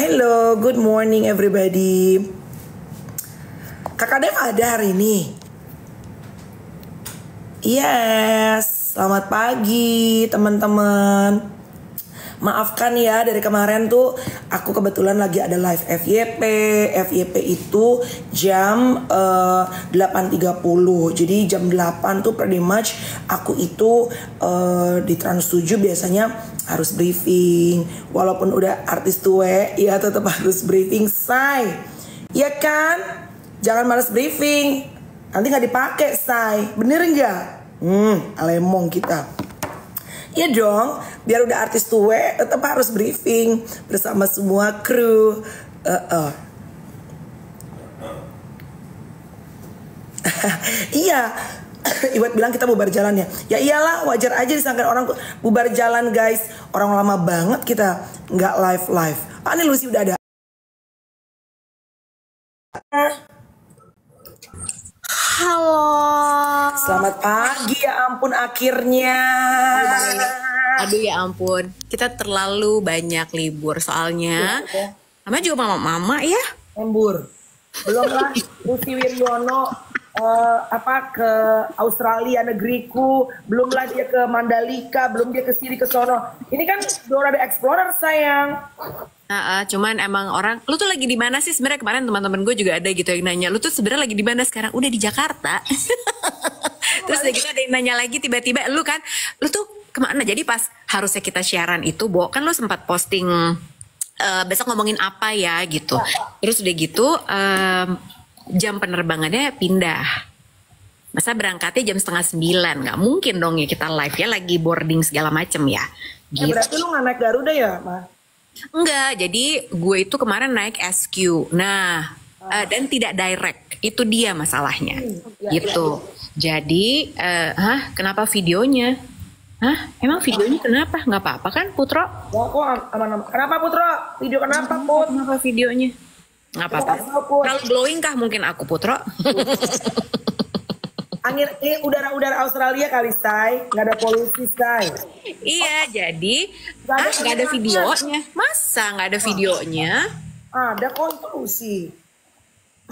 Hello, good morning everybody. Kakak Dev ada hari ini? Yes, selamat pagi teman-teman. Maafkan ya, dari kemarin tuh aku kebetulan lagi ada live FYP. FYP itu jam 8.30. Jadi jam 8 tuh pretty much aku itu di Trans 7 biasanya harus briefing. Walaupun udah artis tua, ya tetap harus briefing, say. Ya kan? Jangan malas briefing. Nanti nggak dipakai, say. Bener nggak? Alemong kita. Ya dong, biar udah artis tua tetap harus briefing bersama semua kru. Iya, Iwat bilang kita bubar jalan ya. Ya iyalah, wajar aja disangka orang bubar jalan guys. Orang lama banget kita nggak live. Ah, ini Lucy udah ada. Halo. Selamat pagi, ya ampun akhirnya. Aduh ya ampun, kita terlalu banyak libur soalnya. Namanya juga mama-mama ya. Lembur. Belum lah Lucy Wiryono ke Australia negeriku, belum lah dia ke Mandalika, belum dia ke sini ke sono. Ini kan Dora the Explorer sayang. Cuman emang orang, lu tuh lagi di mana sih sebenarnya? Kemarin teman-teman gue juga ada gitu yang nanya, lu tuh sebenarnya lagi di mana sekarang? Udah di Jakarta. Terus udah gitu ada yang nanya lagi tiba-tiba, lu tuh kemana? Jadi pas harusnya kita siaran itu, Bo, kan lu sempat posting besok ngomongin apa ya gitu. Terus udah gitu jam penerbangannya pindah. Masa berangkatnya jam 8:30, nggak mungkin dong ya kita live ya lagi boarding segala macem ya. Gitu. Berarti lu nggak naik Garuda ya, Ma? Enggak, jadi gue itu kemarin naik SQ. Nah, dan tidak direct. Itu dia masalahnya. Gitu. Jadi, kenapa videonya? Emang videonya kenapa? Nggak apa-apa kan, Putro? Ya, kok aman-aman. Kenapa, Putro? Video kenapa, Put? Kenapa videonya? Nggak apa-apa. Kalau glowing kah mungkin aku, Putro? Angin ini udara Australia kali, say. Nggak ada polusi, say. Iya, jadi nggak ada videonya. Masa nggak ada videonya? Ada kok, itu Lucy.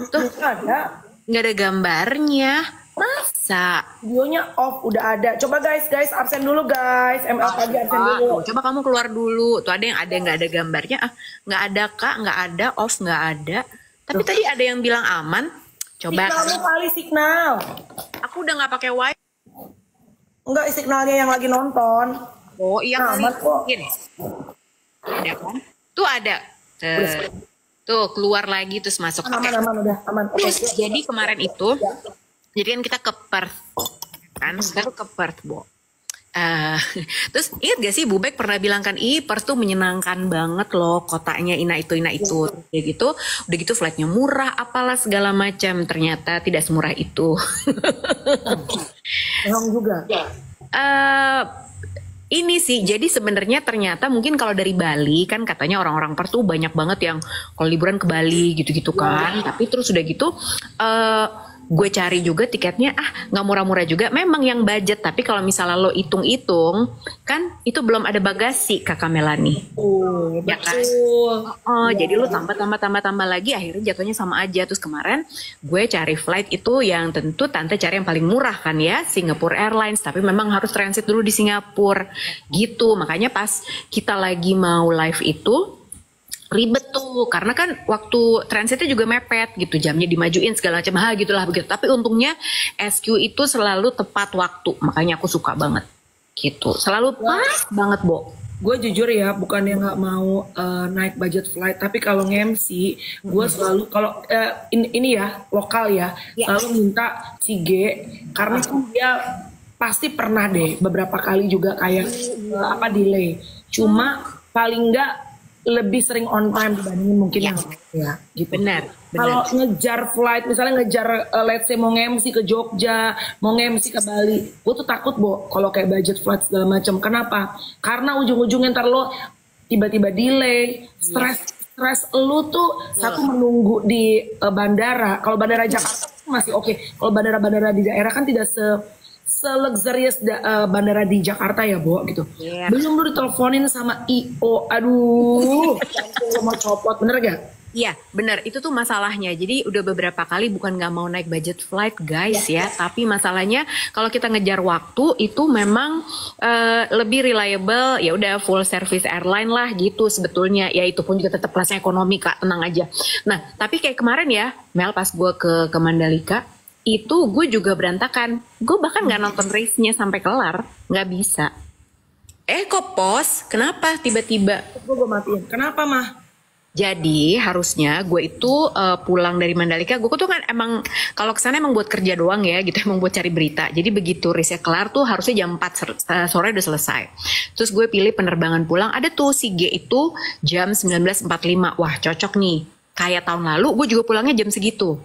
Tuh Ada. nggak ada gambarnya. Masa? Videonya off, udah ada. Coba guys, absen dulu guys. ML pagi absen dulu. Coba kamu keluar dulu. Tuh ada yang nggak ada gambarnya. Nggak ada kak, nggak ada off, nggak ada. Tapi tadi ada yang bilang aman. Coba. Signalmu kali signal. Aku udah nggak pakai wifi. Enggak, signalnya yang lagi nonton. Oh iya kali. Aman kok. Mungkin. Ada kan? Tuh ada. Tuh keluar lagi terus masuk. Aman udah aman. Terus jadi kemarin itu, jadi kan kita ke Perth, kan? Kita tuh ke Perth, Bo. Terus ingat gak sih Bubek pernah bilang kan, Perth tuh menyenangkan banget loh kotanya, ina itu. Kayak gitu, udah gitu flightnya murah, apalah segala macam. Ternyata tidak semurah itu. Bohong juga. Ini sih, jadi sebenarnya ternyata mungkin kalau dari Bali kan katanya orang-orang Perth tuh banyak banget yang kalau liburan ke Bali gitu-gitu kan. Tapi terus udah gitu gue cari juga tiketnya, nggak murah-murah juga. Memang yang budget, tapi kalau misalnya lo hitung-hitung kan itu belum ada bagasi, Kakak Melani. Ya kan? Jadi lo tambah lagi, akhirnya jatuhnya sama aja. Terus kemarin gue cari flight itu yang tentu tante cari yang paling murah kan ya, Singapore Airlines. Tapi memang harus transit dulu di Singapura gitu. Makanya pas kita lagi mau live itu ribet tuh, karena kan waktu transitnya juga mepet gitu, jamnya dimajuin segala macam gitulah begitu. Tapi untungnya SQ itu selalu tepat waktu, makanya aku suka banget gitu, selalu pas banget, Bo. Gue jujur ya, bukannya nggak mau naik budget flight, tapi kalau nge-MC gue selalu kalau ini ya lokal ya, selalu minta si G, karena dia pasti pernah deh beberapa kali juga kayak delay, cuma paling nggak lebih sering on time dibandingin mungkin yang ya gitu. Benar. Kalau ngejar flight, misalnya ngejar let's say mau nge-MC ke Jogja, mau nge-MC ke Bali, gue tuh takut, Bo, kalau kayak budget flight segala macam. Kenapa? Karena ujung-ujungnya ntar lo tiba-tiba delay, stres lu tuh satu menunggu di bandara. Kalau bandara Jakarta masih oke. Kalau bandara-bandara di daerah kan tidak se-luxurious bandara di Jakarta ya, Bo, gitu. Iya. Belum lu diteleponin sama IO, aduh, jantung mau copot, bener gak? Iya, benar. Itu tuh masalahnya. Jadi udah beberapa kali bukan nggak mau naik budget flight, guys ya. Tapi masalahnya kalau kita ngejar waktu itu memang lebih reliable. Ya udah full service airline lah gitu sebetulnya. Ya itu pun juga tetap kelasnya ekonomi, Kak. Tenang aja. Nah, tapi kayak kemarin ya, Mel, pas gue ke Mandalika, itu gue juga berantakan. Gue bahkan nggak nonton race-nya sampai kelar. Nggak bisa. Kok pos? Kenapa tiba-tiba? Gue matiin. Kenapa, Mah? Jadi harusnya gue itu pulang dari Mandalika, gue tuh kan emang kalau kesana emang buat kerja doang ya gitu, emang buat cari berita. Jadi begitu race kelar tuh harusnya jam 4 sore udah selesai. Terus gue pilih penerbangan pulang, ada tuh si G itu jam 19.45. Wah cocok nih, kayak tahun lalu gue juga pulangnya jam segitu.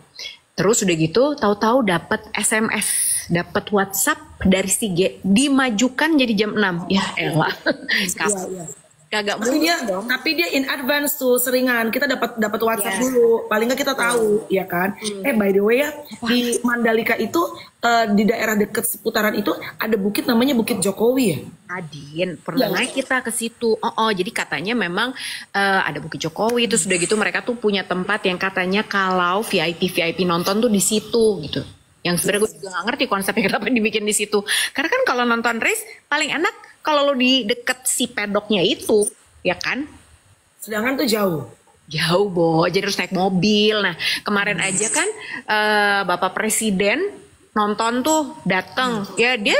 Terus udah gitu tahu-tahu dapat SMS, dapat WhatsApp dari si G dimajukan jadi jam 6. Ya elah. Iya. Kagak Tapi dia, dong. tapi dia in advance tuh seringan. Kita dapat WhatsApp dulu. Paling nggak kita tahu, ya kan? By the way ya, di Mandalika itu di daerah dekat seputaran itu ada bukit namanya Bukit Jokowi ya. Adin, pernah naik kita ke situ. Jadi katanya memang ada Bukit Jokowi itu sudah gitu mereka tuh punya tempat yang katanya kalau VIP nonton tuh di situ gitu. Yang sebenarnya gue juga gak ngerti konsepnya kenapa dibikin di situ. Karena kan kalau nonton race paling enak kalau lo di deket si pedoknya itu, ya kan? Sedangkan tuh jauh. Jauh, Bo. Jadi harus naik mobil. Nah, kemarin aja kan Bapak Presiden nonton tuh datang. Ya dia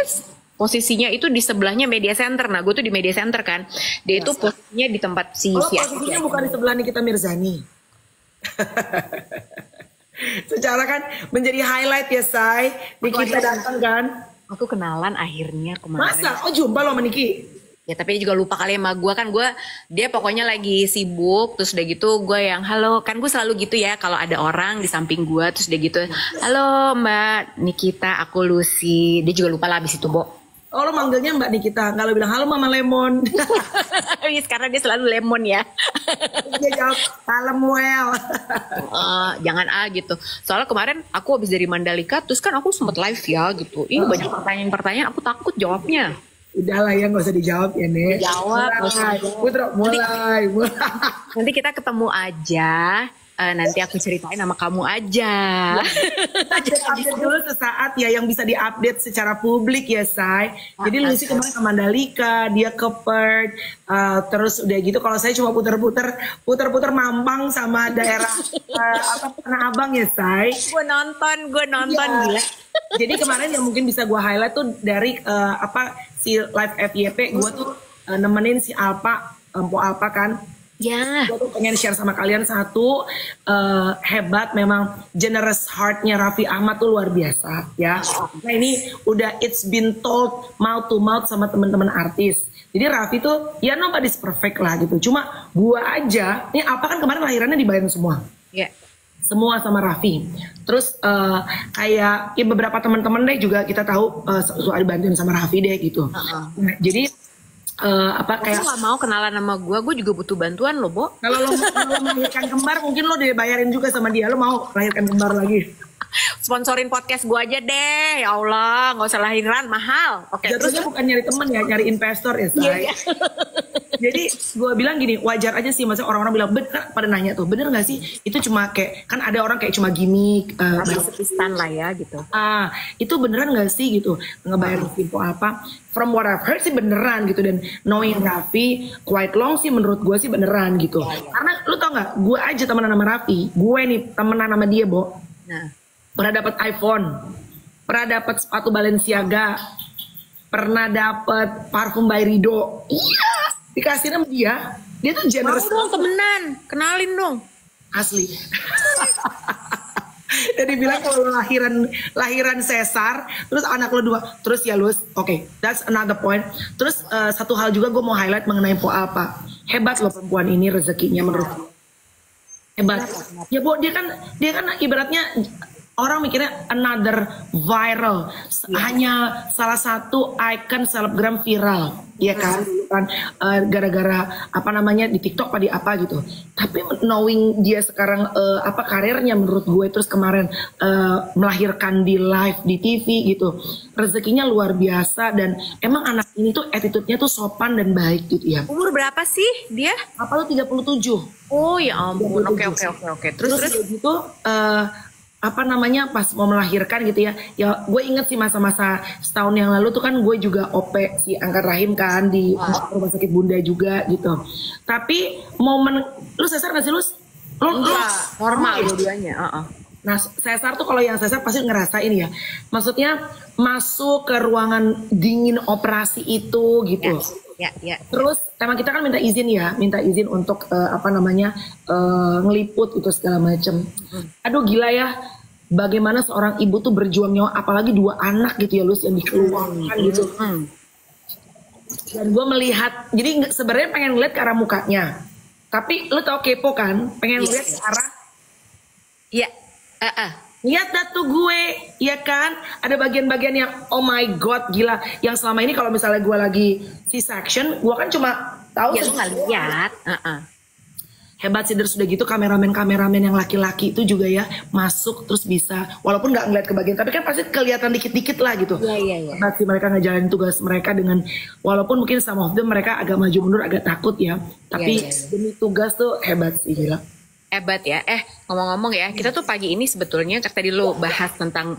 posisinya itu di sebelahnya media center. Nah, gue tuh di media center kan. Dia itu posisinya di tempat si posisinya bukan di sebelah Nikita Mirzani. Secara kan menjadi highlight ya, Say. Nikita datang kan. Aku kenalan akhirnya kemarin. Masa? Oh jumpa lo sama Niki? Ya tapi dia juga lupa kali sama gue kan dia pokoknya lagi sibuk terus udah gitu gue yang halo kan gue selalu gitu ya kalau ada orang di samping gue terus udah gitu halo Mbak Nikita aku Lucy dia juga lupa lah abis itu Bo. Oh lo manggilnya Mbak Nikita, kalau bilang halo Mama Lemon. Karena dia selalu lemon ya. Dia jawab salam well. Jangan gitu. Soalnya kemarin aku habis dari Mandalika, terus kan aku sempet live ya gitu. Ini banyak pertanyaan-pertanyaan, aku takut jawabnya. Udahlah ya nggak usah dijawab ya Nek. Jawab. Mulai. Nanti kita ketemu aja. Nanti aku ceritain sama kamu aja. Update dulu sesaat ya yang bisa diupdate secara publik ya Say. Jadi Lucy kemarin ke Mandalika, dia ke Perth, terus udah gitu. Kalau saya cuma puter-puter Mampang sama daerah Tanah Abang ya Say. Gue nonton gila. Jadi kemarin yang mungkin bisa gue highlight tuh dari si live FYP gue tuh nemenin si Alpa, Empo Alpa kan. Ya. Gue tuh pengen share sama kalian satu hebat memang generous heartnya Raffi Ahmad tuh luar biasa ya. Nah ini udah it's been told mouth to mouth sama teman-teman artis. Jadi Raffi tuh ya nobody's perfect lah gitu. Cuma gua aja, ini apa kan kemarin lahirannya dibayarin semua. Iya. Yeah. Semua sama Raffi. Terus kayak ya beberapa teman-teman deh juga kita tahu soal dibantuin sama Raffi deh gitu. Nah, jadi kayak lo gak mau kenalan sama gue juga butuh bantuan lo Bo. Kalau lo melahirkan kembar mungkin lo dibayarin juga sama dia. Lo mau lahirkan kembar lagi? Sponsorin podcast gue aja deh. Ya Allah, gak usah lahiran mahal. Oke. Jatuhnya bukan nyari temen ya, nyari investor ya Say. Yeah. Jadi gue bilang gini, wajar aja sih maksudnya orang-orang bilang bener, pada nanya tuh bener gak sih itu cuma kayak kan ada orang kayak cuma gimmick sepistan lah ya gitu. Itu beneran gak sih gitu ngebayar info apa. From what I've heard sih beneran gitu, dan knowing Raffi quite long sih menurut gue sih beneran gitu. Karena lu tau gak, gue aja temenan sama Raffi, gue nih temenan sama dia Bo. Pernah dapat iPhone, pernah dapat sepatu Balenciaga, pernah dapat parfum by Rido. Iya, dikasih sama dia. Dia tuh generous. Mau dong temenan, kenalin dong. Asli. Jadi bilang kalau lahiran Caesar, terus anak lo 2, terus ya Lus, oke, that's another point. Terus satu hal juga gue mau highlight mengenai Po Alpa. Hebat loh perempuan ini rezekinya menurut gue. Hebat. Ya Bo, dia kan ibaratnya orang mikirnya another viral, hanya salah satu icon selebgram viral, ya kan? Gara-gara apa namanya di TikTok apa di apa gitu. Tapi knowing dia sekarang apa karirnya menurut gue, terus kemarin melahirkan di live di TV gitu, rezekinya luar biasa dan emang anak ini tuh attitude-nya tuh sopan dan baik gitu ya. Umur berapa sih dia? Apa lu 37? Oh ya ampun, oke. Terus gitu apa namanya pas mau melahirkan gitu ya gue inget sih masa-masa setahun yang lalu tuh kan gue juga OP si angkat rahim kan di rumah sakit bunda juga gitu. Tapi momen lu sesar gak sih lu normal dua-duanya. Nah sesar tuh kalau yang sesar pasti ngerasain ya, maksudnya masuk ke ruangan dingin operasi itu gitu. Ya. Terus emang kita kan minta izin untuk apa namanya ngeliput itu segala macem. Aduh gila ya, bagaimana seorang ibu tuh berjuang nyawa, apalagi 2 anak gitu ya Lus yang dikeluarkan gitu. Dan gue melihat, jadi sebenarnya pengen ngeliat ke arah mukanya, tapi lu tau kepo kan, pengen ngeliat ke arah. Iya. Lihat dah tuh gue, ya kan? Ada bagian-bagian yang oh my god gila. Yang selama ini kalau misalnya gue lagi C-section, gue kan cuma tahu. Ya lu nggak lihat. Hebat sih, sudah gitu kameramen yang laki-laki itu juga ya masuk terus bisa, walaupun nggak ngeliat ke bagian, tapi kan pasti kelihatan dikit-dikit lah gitu. Iya. Hebat sih mereka ngejalanin tugas mereka dengan, walaupun mungkin some of them mereka agak maju mundur, agak takut ya. Tapi demi tugas tuh hebat sih gila. Hebat ya. Ngomong-ngomong ya, kita tuh pagi ini sebetulnya tadi lo bahas tentang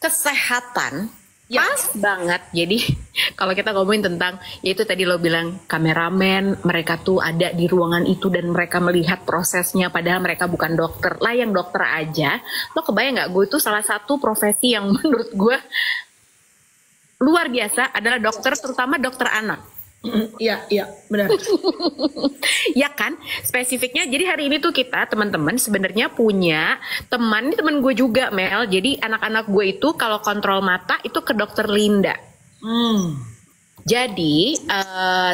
kesehatan. Pas banget. Jadi kalau kita ngomongin tentang, yaitu tadi lo bilang kameramen, mereka tuh ada di ruangan itu dan mereka melihat prosesnya, padahal mereka bukan dokter. Lah yang dokter aja, lo kebayang nggak, gue itu salah satu profesi yang menurut gue luar biasa adalah dokter, terutama dokter anak. Iya benar. Ya kan, spesifiknya. Jadi hari ini tuh kita teman-teman sebenarnya punya teman, ini teman gue juga Mel. Jadi anak-anak gue itu kalau kontrol mata itu ke dokter Linda. Jadi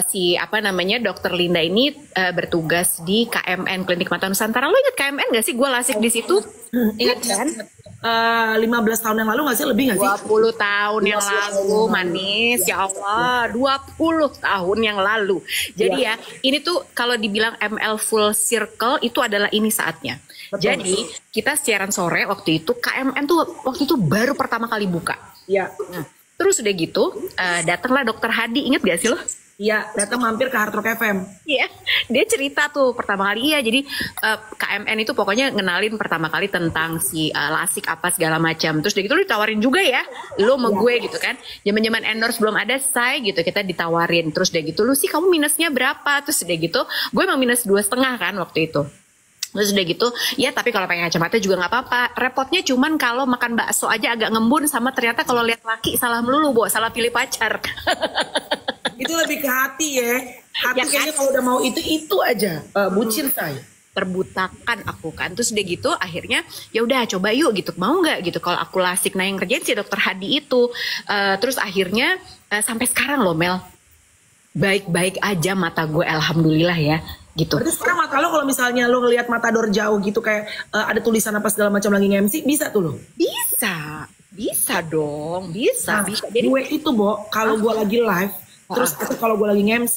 si apa namanya dokter Linda ini bertugas di KMN Klinik Mata Nusantara. Lo inget KMN gak sih? Gue lasik di situ. Ingat kan? 15 tahun yang lalu gak sih? Lebih gak sih? 20 tahun yang lalu, manis. Ya Allah, 20 tahun yang lalu. Jadi ya, ini tuh kalau dibilang ML full circle, itu adalah ini saatnya. Betul. Jadi, kita siaran sore waktu itu, KMN tuh waktu itu baru pertama kali buka. Iya. Nah, terus udah gitu, datanglah dokter Hadi, inget gak sih lo? Iya, datang mampir ke Hard Rock FM. Iya, dia cerita tuh pertama kali. Iya, jadi KMN itu pokoknya ngenalin pertama kali tentang si lasik apa segala macam. Terus udah gitu lu ditawarin juga ya, lu sama gue gitu kan. Zaman-zaman endorse belum ada say gitu, kita ditawarin. Terus udah gitu, lu sih kamu minusnya berapa? Terus udah gitu, gue emang minus 2,5 kan waktu itu. Terus udah gitu, ya tapi kalau pakai kacamata juga nggak apa-apa. Repotnya cuman kalau makan bakso aja agak ngembun, sama ternyata kalau lihat laki salah melulu, Bo, salah pilih pacar. Itu lebih ke hati ya. Hati ya, kayaknya kan? Kalau udah mau itu aja bucin saya. Terbutakan aku kan. Terus udah gitu akhirnya ya udah coba yuk gitu. Mau nggak gitu kalau aku lasik. Nah yang kerjain si dokter Hadi itu. Terus akhirnya sampai sekarang loh Mel. Baik-baik aja mata gue, alhamdulillah ya. Gitu. Berarti sekarang mata lo kalau misalnya lo ngelihat matador jauh gitu kayak ada tulisan apa segala macam lagi nge-MC, bisa tuh lo? Bisa dong, bisa. Jadi gue itu Bo, kalau gue lagi live, terus kalau gue lagi nge-MC,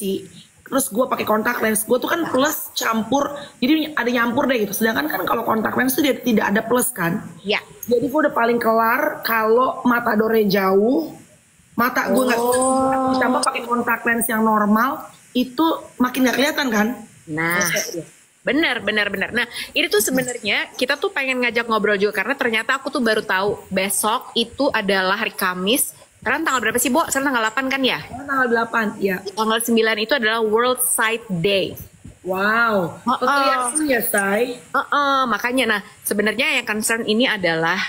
terus gue pakai kontak lens, gue tuh kan plus campur, jadi ada nyampur deh gitu. Sedangkan kan kalau kontak lens tuh dia tidak ada plus kan? Iya. Jadi gue udah paling kelar kalau matadornya jauh, mata gue nggak ditambah pakai kontak lens yang normal, itu makin nggak kelihatan kan? Nah, benar. Nah, ini tuh sebenarnya kita tuh pengen ngajak ngobrol juga karena ternyata aku tuh baru tahu besok itu adalah hari Kamis. Sekarang tanggal berapa sih, Bo? Sekarang tanggal 8 kan ya? Tanggal 8, ya. Tanggal 9 itu adalah World Sight Day. Wow. Kelihatan ya, Say? Makanya, nah sebenarnya yang concern ini adalah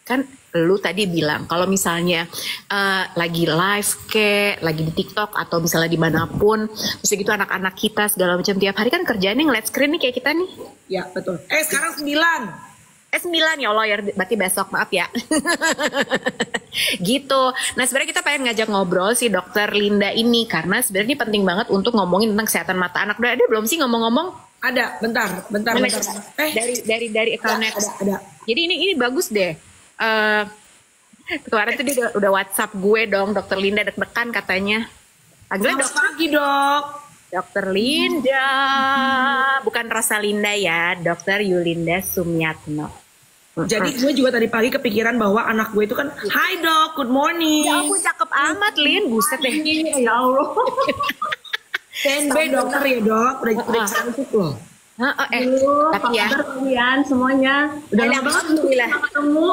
kan lu tadi bilang kalau misalnya lagi live lagi di TikTok atau misalnya dimanapun, terus gitu anak-anak kita segala macam tiap hari kan kerjaannya ngeliat screen nih kayak kita nih. Ya betul. Sekarang 9. 9 ya Allah ya, berarti besok, maaf ya. Gitu. Nah sebenarnya kita pengen ngajak ngobrol si dokter Linda ini karena sebenarnya penting banget untuk ngomongin tentang kesehatan mata anak. Udah ada belum sih ngomong-ngomong? Ada, bentar. Dari akunnya. Ada. Jadi ini bagus deh. kemarin tuh dia udah WhatsApp gue dong, Dokter Linda deg-degan katanya. Panggilnya Selamat pagi dok. Dokter Linda, bukan Rosalinda ya, Dokter Yulinda Sumiatno. Jadi gue juga tadi pagi kepikiran bahwa anak gue itu kan, Hai dok, good morning. Ya aku cakep amat Lin, buset deh. Ya Allah. Standby dokter ya dok, udah cantik loh. Tapi ya kalian semuanya udah lama banget alhamdulillah ketemu.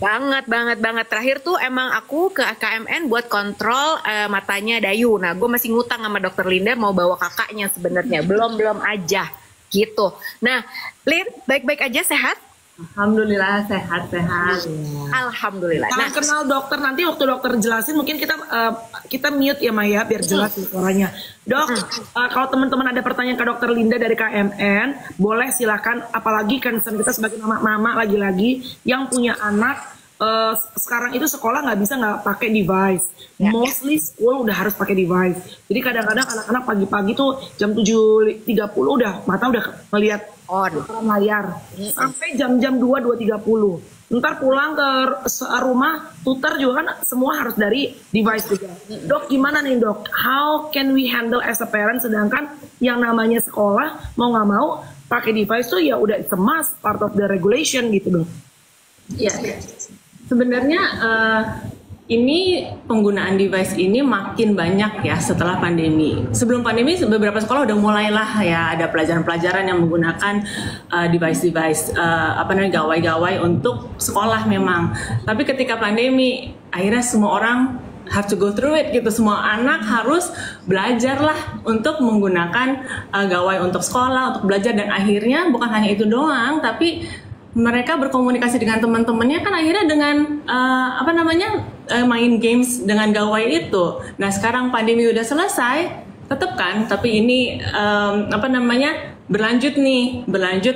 banget. Terakhir tuh emang aku ke KMN buat kontrol matanya Dayu. Nah, gue masih ngutang sama Dokter Linda mau bawa kakaknya sebenarnya. Belum aja gitu. Nah, Lin, baik-baik aja, sehat? Alhamdulillah sehat. Alhamdulillah. Nah, kenal dokter nanti waktu dokter jelasin mungkin kita mute ya Maya biar jelas suaranya. Dok, kalau teman-teman ada pertanyaan ke Dokter Linda dari KMN, boleh silakan. Apalagi concern kita sebagai mama lagi-lagi yang punya anak sekarang itu sekolah nggak pakai device. Mostly school udah harus pakai device. Jadi kadang-kadang anak-anak pagi-pagi tuh jam 7.30 udah mata udah ngelihat layar sampai jam-jam 2.30. Ntar pulang ke rumah tutor juga kan semua harus dari device juga. Dok gimana nih dok? How can we handle as a parent sedangkan yang namanya sekolah mau nggak mau pakai device tuh ya udah it's a must, part of the regulation gitu dok. Ya. Sebenarnya ini penggunaan device ini makin banyak ya setelah pandemi. Sebelum pandemi beberapa sekolah udah mulailah ya ada pelajaran-pelajaran yang menggunakan device-device gawai-gawai untuk sekolah memang. Tapi ketika pandemi akhirnya semua orang have to go through it gitu. Semua anak harus belajar lah untuk menggunakan gawai untuk sekolah, untuk belajar dan akhirnya bukan hanya itu doang tapi mereka berkomunikasi dengan teman-temannya kan akhirnya dengan main games dengan gawai itu. Nah sekarang pandemi udah selesai, tetap kan, tapi ini berlanjut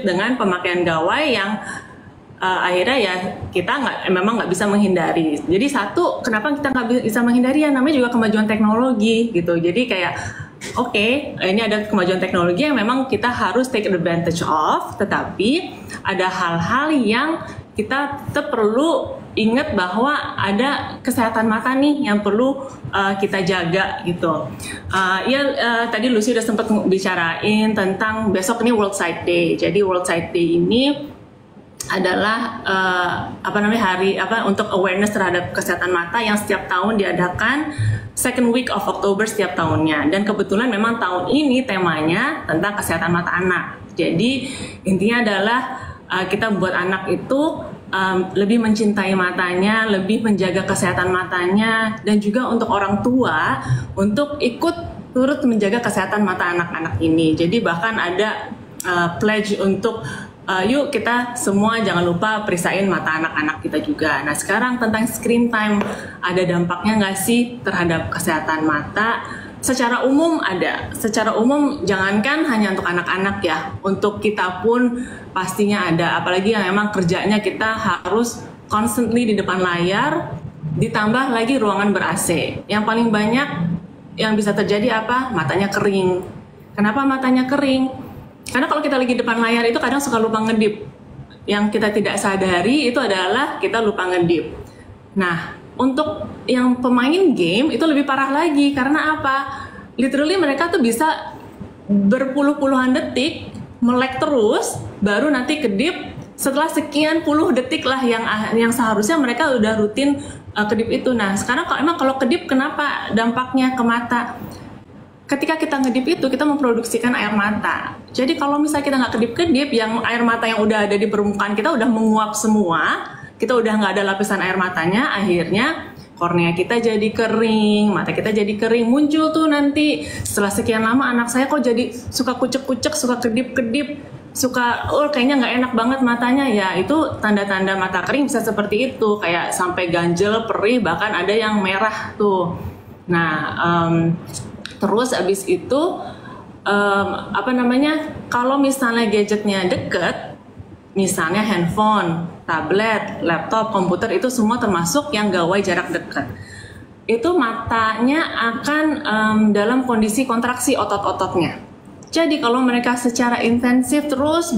dengan pemakaian gawai yang akhirnya ya kita memang nggak bisa menghindari. Jadi satu, kenapa kita nggak bisa menghindari ya namanya juga kemajuan teknologi gitu. Jadi kayak ini ada kemajuan teknologi yang memang kita harus take advantage of, tetapi ada hal-hal yang kita tetap perlu ingat bahwa ada kesehatan mata nih yang perlu kita jaga gitu. Tadi Lucy udah sempat bicarain tentang besok ini World Sight Day. Jadi World Sight Day ini adalah hari untuk awareness terhadap kesehatan mata yang setiap tahun diadakan second week of October setiap tahunnya. Dan kebetulan memang tahun ini temanya tentang kesehatan mata anak. Jadi intinya adalah kita buat anak itu lebih mencintai matanya, lebih menjaga kesehatan matanya, dan juga untuk orang tua untuk ikut turut menjaga kesehatan mata anak-anak ini. Jadi bahkan ada pledge untuk yuk kita semua jangan lupa perisain mata anak-anak kita juga. Nah sekarang tentang screen time, ada dampaknya nggak sih terhadap kesehatan mata? Secara umum ada. Secara umum jangankan hanya untuk anak-anak ya, untuk kita pun pastinya ada. Apalagi yang memang kerjanya kita harus constantly di depan layar, ditambah lagi ruangan ber-AC. Yang paling banyak yang bisa terjadi apa? Matanya kering. Kenapa matanya kering? Karena kalau kita lagi depan layar itu kadang suka lupa ngedip. Yang kita tidak sadari itu adalah kita lupa ngedip. Nah, untuk yang pemain game itu lebih parah lagi. Karena apa? Literally mereka tuh bisa berpuluh-puluhan detik melek terus, baru nanti kedip setelah sekian puluh detik lah yang seharusnya mereka udah rutin kedip itu. Nah, sekarang kalau kedip kenapa dampaknya ke mata? Ketika kita ngedip itu, kita memproduksikan air mata. Jadi kalau misalnya kita nggak kedip-kedip, yang air mata yang udah ada di permukaan kita udah menguap semua, kita udah nggak ada lapisan air matanya, akhirnya kornea kita jadi kering, mata kita jadi kering. Muncul tuh nanti setelah sekian lama anak saya kok jadi suka kucek-kucek, suka kedip-kedip, suka kayaknya nggak enak banget matanya. Ya itu tanda-tanda mata kering bisa seperti itu, kayak sampai ganjel, perih, bahkan ada yang merah tuh. Nah, terus abis itu kalau misalnya gadgetnya deket, misalnya handphone, tablet, laptop, komputer, itu semua termasuk yang gawai jarak dekat. Itu matanya akan dalam kondisi kontraksi otot-ototnya. Jadi kalau mereka secara intensif terus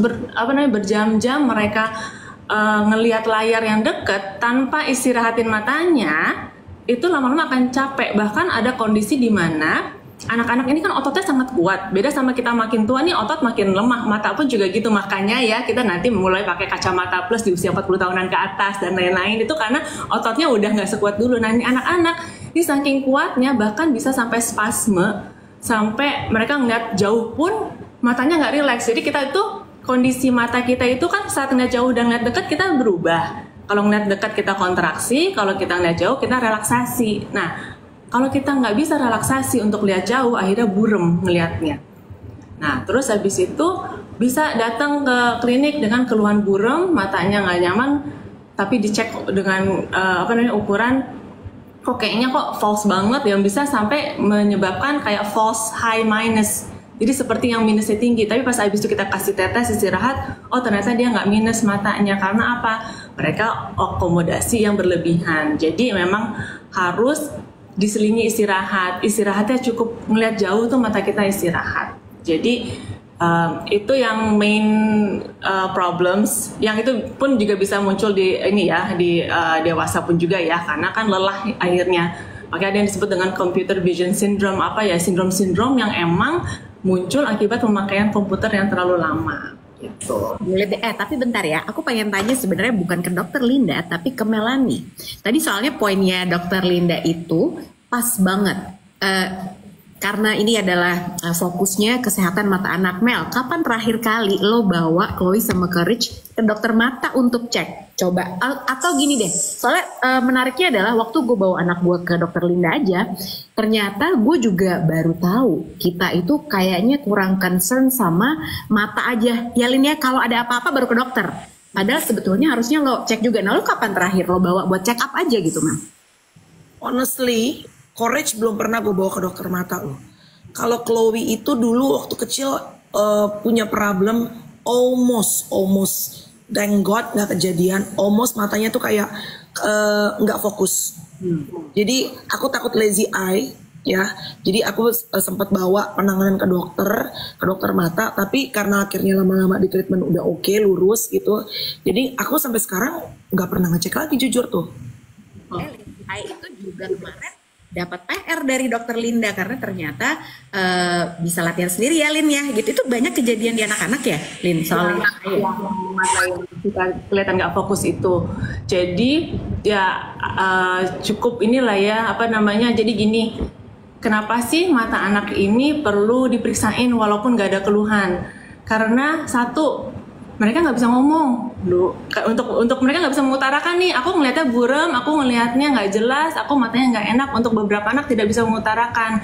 berjam-jam mereka ngelihat layar yang deket tanpa istirahatin matanya, itu lama-lama akan capek. Bahkan ada kondisi di mana anak-anak ini kan ototnya sangat kuat. Beda sama kita makin tua nih, otot makin lemah. Mata pun juga gitu. Makanya ya kita nanti mulai pakai kacamata plus di usia 40 tahunan ke atas dan lain-lain. Itu karena ototnya udah nggak sekuat dulu. Nah ini anak-anak ini saking kuatnya bahkan bisa sampai spasme, sampai mereka ngeliat jauh pun matanya nggak rileks. Jadi kita itu kondisi mata kita itu kan saat ngeliat jauh dan ngeliat dekat kita berubah. Kalau ngeliat dekat kita kontraksi, kalau kita ngeliat jauh kita relaksasi. Nah kalau kita nggak bisa relaksasi untuk lihat jauh, akhirnya burem ngelihatnya. Nah, terus habis itu bisa datang ke klinik dengan keluhan burem, matanya nggak nyaman, tapi dicek dengan ukuran, kok kayaknya kok false banget, yang bisa sampai menyebabkan kayak false high minus. Jadi seperti yang minusnya tinggi, tapi pas habis itu kita kasih tetes istirahat, oh ternyata dia nggak minus matanya. Karena apa? Mereka akomodasi yang berlebihan. Jadi memang harus diselingi istirahat. Istirahatnya cukup ngelihat jauh tuh mata kita istirahat. Jadi itu yang main problems. Yang itu pun juga bisa muncul di ini ya, di dewasa pun juga ya, karena kan lelah akhirnya. Makanya ada yang disebut dengan computer vision syndrome, sindrom-sindrom yang emang muncul akibat pemakaian komputer yang terlalu lama. Gitu. Tapi bentar ya, aku pengen tanya sebenarnya bukan ke Dokter Linda tapi ke Melanie. Tadi soalnya poinnya Dokter Linda itu pas banget, karena ini adalah fokusnya kesehatan mata anak. Mel, kapan terakhir kali lo bawa Chloe sama Courage ke dokter mata untuk cek? Coba, atau gini deh, soalnya menariknya adalah waktu gue bawa anak gue ke Dokter Linda aja, ternyata gue juga baru tahu kita itu kayaknya kurang concern sama mata aja. Ya Lin ya, kalau ada apa-apa baru ke dokter. Padahal sebetulnya harusnya lo cek juga. Nah lo kapan terakhir lo bawa buat check up aja gitu, Mel? Honestly, Courage belum pernah gue bawa ke dokter mata loh. Kalau Chloe itu dulu waktu kecil punya problem almost, thank God nggak kejadian. Almost matanya tuh kayak nggak fokus. Jadi aku takut lazy eye ya. Jadi aku sempat bawa penanganan ke dokter mata. Tapi karena akhirnya lama-lama di treatment udah oke, lurus gitu. Jadi aku sampai sekarang nggak pernah ngecek lagi jujur tuh. Itu juga kemarin dapat PR dari Dokter Linda karena ternyata bisa latihan sendiri ya Lin ya gitu. Itu banyak kejadian di anak-anak ya Lin soalnya mata yang kita kelihatan nggak fokus itu. Jadi ya cukup inilah ya jadi gini, kenapa sih mata anak ini perlu diperiksain walaupun nggak ada keluhan? Karena satu, mereka nggak bisa ngomong untuk mereka nggak bisa mengutarakan nih, aku ngelihatnya buram, aku ngelihatnya nggak jelas, aku matanya nggak enak. Untuk beberapa anak tidak bisa mengutarakan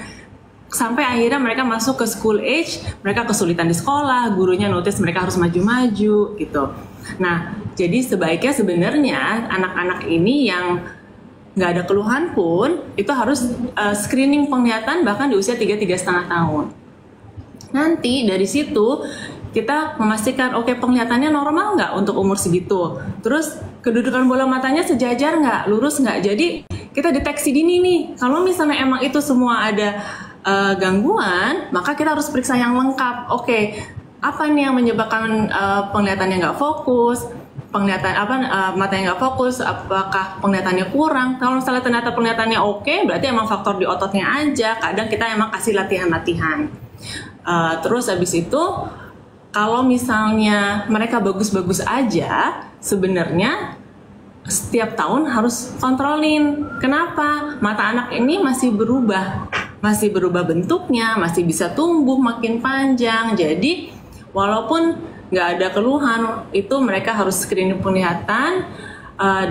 sampai akhirnya mereka masuk ke school age, mereka kesulitan di sekolah, gurunya notice mereka harus maju-maju gitu. Nah jadi sebaiknya sebenarnya anak-anak ini yang nggak ada keluhan pun itu harus screening penglihatan bahkan di usia 3-3,5 tahun. Nanti dari situ kita memastikan penglihatannya normal nggak untuk umur segitu. Terus kedudukan bola matanya sejajar nggak, lurus nggak. Jadi kita deteksi dini nih. Kalau misalnya emang itu semua ada gangguan, maka kita harus periksa yang lengkap. Apa nih yang menyebabkan penglihatannya nggak fokus? Matanya nggak fokus? Apakah penglihatannya kurang? Kalau misalnya ternyata penglihatannya oke, berarti emang faktor di ototnya aja. Kadang kita emang kasih latihan-latihan. Terus habis itu kalau misalnya mereka bagus-bagus aja, sebenarnya setiap tahun harus kontrolin. Kenapa? Mata anak ini masih berubah bentuknya, masih bisa tumbuh makin panjang. Jadi walaupun nggak ada keluhan, itu mereka harus screening penglihatan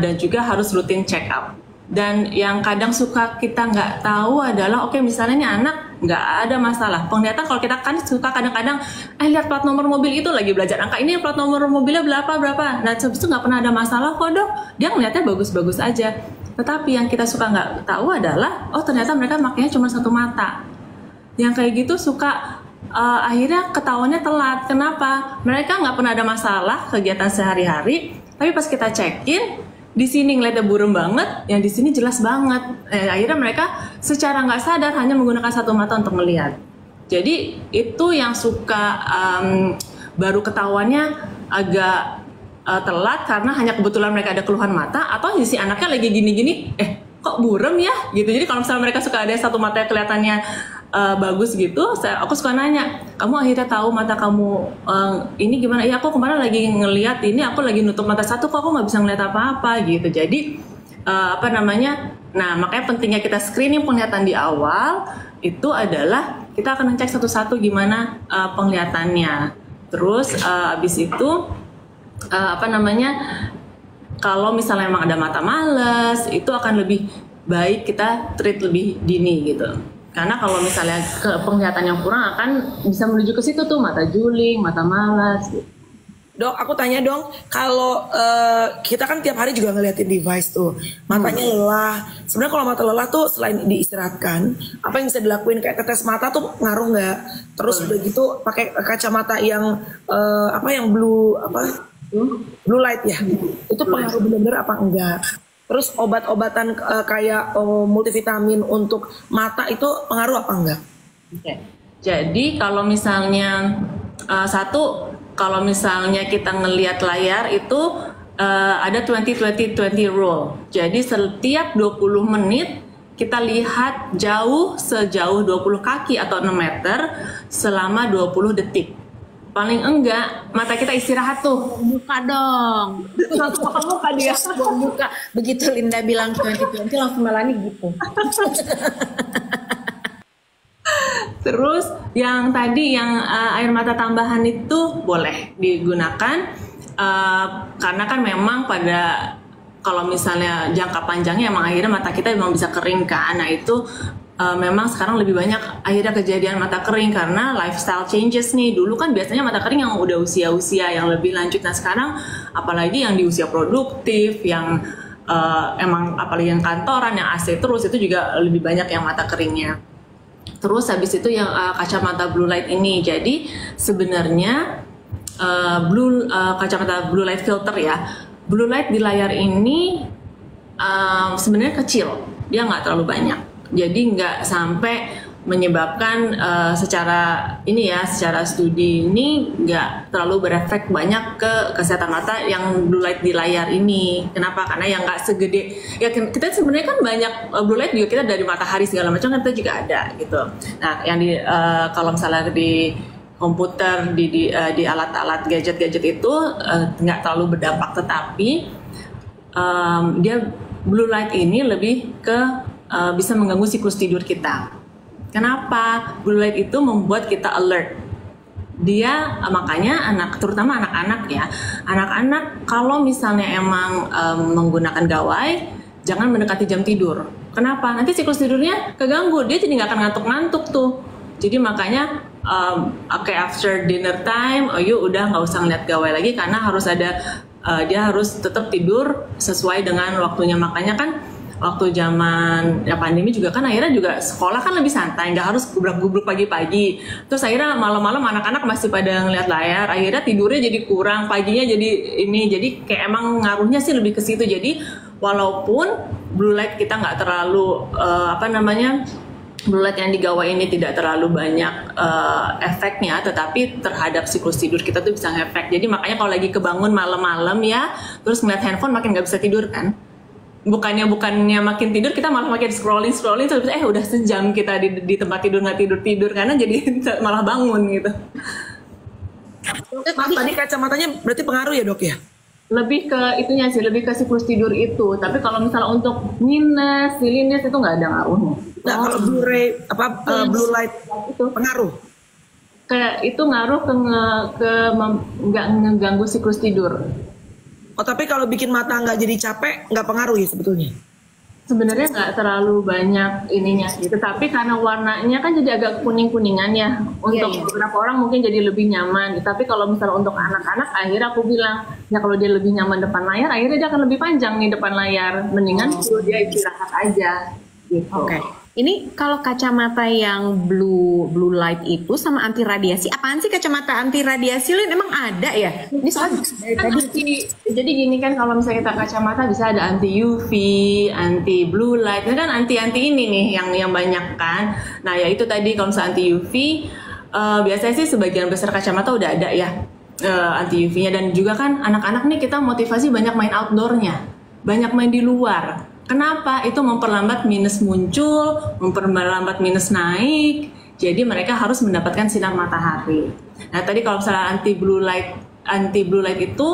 dan juga harus rutin check up. Dan yang kadang suka kita nggak tahu adalah misalnya ini anak nggak ada masalah penglihatan. Kalau kita kan suka kadang-kadang lihat plat nomor mobil itu, lagi belajar angka, ini plat nomor mobilnya berapa. Nah habis itu nggak pernah ada masalah kok dok, dia ngeliatnya bagus-bagus aja. Tetapi yang kita suka nggak tahu adalah ternyata mereka makanya cuma satu mata. Yang kayak gitu suka akhirnya ketahuannya telat. Kenapa? Mereka nggak pernah ada masalah kegiatan sehari-hari, tapi pas kita check-in di sini ngeliatnya burem banget, yang di sini jelas banget. Akhirnya mereka secara nggak sadar hanya menggunakan satu mata untuk melihat. Jadi itu yang suka baru ketahuannya agak telat karena hanya kebetulan mereka ada keluhan mata, atau si anaknya lagi gini-gini, kok burem ya gitu. Jadi kalau misalnya mereka suka ada satu mata yang kelihatannya bagus gitu, aku suka nanya, kamu akhirnya tahu mata kamu ini gimana? Ya aku kemarin lagi ngeliat ini, aku lagi nutup mata satu, kok aku nggak bisa ngeliat apa-apa gitu. Jadi nah makanya pentingnya kita screening penglihatan di awal itu adalah kita akan ngecek satu-satu gimana penglihatannya. Terus abis itu kalau misalnya memang ada mata malas, itu akan lebih baik kita treat lebih dini gitu. Karena kalau misalnya penglihatan yang kurang akan bisa menuju ke situ tuh, mata juling, mata malas gitu. Dok, aku tanya dong, kalau kita kan tiap hari juga ngeliatin device tuh, matanya lelah. Sebenarnya kalau mata lelah tuh selain diistirahatkan, apa yang bisa dilakuin? Kayak tetes mata tuh ngaruh nggak? Terus udah gitu pakai kacamata yang yang blue light ya? Itu pengaruh bener-bener apa enggak? Terus obat-obatan kayak multivitamin untuk mata itu pengaruh apa enggak? Oke. Jadi kalau misalnya kalau misalnya kita ngelihat layar itu ada 20-20-20 rule. Jadi setiap 20 menit kita lihat sejauh 20 kaki atau 6 meter selama 20 detik. Paling enggak mata kita istirahat tuh. Buka dong. Langsung buka dia. Buka. Begitu Linda bilang 20-20 langsung Melani gitu. Terus yang tadi yang air mata tambahan itu boleh digunakan karena kan memang kalau misalnya jangka panjangnya emang akhirnya mata kita memang bisa kering kan. Nah itu memang sekarang lebih banyak akhirnya kejadian mata kering karena lifestyle changes nih. Dulu kan biasanya mata kering yang udah usia-usia yang lebih lanjut. Nah sekarang apalagi yang di usia produktif, yang emang apalagi yang kantoran, yang AC terus, itu juga lebih banyak yang mata keringnya. Terus habis itu yang kacamata blue light ini. Jadi sebenarnya kacamata blue light filter ya. Blue light di layar ini sebenarnya kecil, dia nggak terlalu banyak. Jadi nggak sampai menyebabkan secara studi ini nggak terlalu berefek banyak ke kesehatan mata yang blue light di layar ini. Kenapa? Karena yang nggak segede ya, kita sebenarnya kan banyak blue light juga kita dari matahari segala macam kan kita juga ada gitu. Nah yang kalau misalnya di komputer di alat-alat gadget itu nggak terlalu berdampak, tetapi dia blue light ini lebih ke bisa mengganggu siklus tidur kita. Kenapa? Blue light itu membuat kita alert. Dia makanya terutama anak-anak ya. Anak-anak kalau misalnya emang menggunakan gawai, jangan mendekati jam tidur. Kenapa? Nanti siklus tidurnya keganggu. Dia jadi nggak akan ngantuk-ngantuk tuh. Jadi makanya after dinner time, udah nggak usah ngeliat gawai lagi karena harus dia harus tetap tidur sesuai dengan waktunya. Makanya kan waktu zaman pandemi juga kan akhirnya juga sekolah kan lebih santai, nggak harus gubruk-gubruk pagi-pagi. Terus akhirnya malam-malam anak-anak masih pada ngeliat layar, akhirnya tidurnya jadi kurang, paginya jadi kayak emang ngaruhnya sih lebih ke situ. Jadi walaupun blue light kita nggak terlalu blue light yang digawai ini tidak terlalu banyak efeknya, tetapi terhadap siklus tidur kita tuh bisa ngefek. Jadi makanya kalau lagi kebangun malam-malam ya, terus ngeliat handphone makin nggak bisa tidur kan. Bukannya makin tidur, kita malah makin scrolling terus udah sejam kita di tempat tidur nggak tidur karena jadi malah bangun gitu. Tadi kacamatanya berarti pengaruh ya dok ya? Lebih ke itunya sih, lebih ke siklus tidur itu. Tapi kalau misalnya untuk minus, silines itu nggak ada ngaruhnya. Nah kalau blue light itu pengaruh? Itu ngaruh ke nggak ngeganggu siklus tidur. Oh tapi kalau bikin mata nggak jadi capek nggak pengaruh ya sebetulnya? Sebenarnya nggak terlalu banyak ininya sih, tetapi karena warnanya kan jadi agak kuning-kuningan ya. Untuk beberapa orang mungkin jadi lebih nyaman. Tapi kalau misalnya untuk anak-anak, akhirnya aku bilang ya kalau dia lebih nyaman depan layar, akhirnya dia akan lebih panjang nih depan layar. Mendingan dia istirahat aja. Gitu. Oke. Ini kalau kacamata yang blue light itu sama anti radiasi, apaan sih kacamata anti radiasi Lin? Emang ada ya? Ini soalnya jadi gini kan, kalau misalnya kita kacamata bisa ada anti UV, anti blue light, ini kan anti ini nih yang banyak kan. Nah ya itu tadi kalau misalnya anti UV biasanya sih sebagian besar kacamata udah ada ya. anti UV-nya. Dan juga kan anak-anak nih kita motivasi banyak main outdoornya, banyak main di luar. Kenapa? Itu memperlambat minus muncul, memperlambat minus naik. Jadi mereka harus mendapatkan sinar matahari. Nah tadi kalau misalnya anti blue light itu,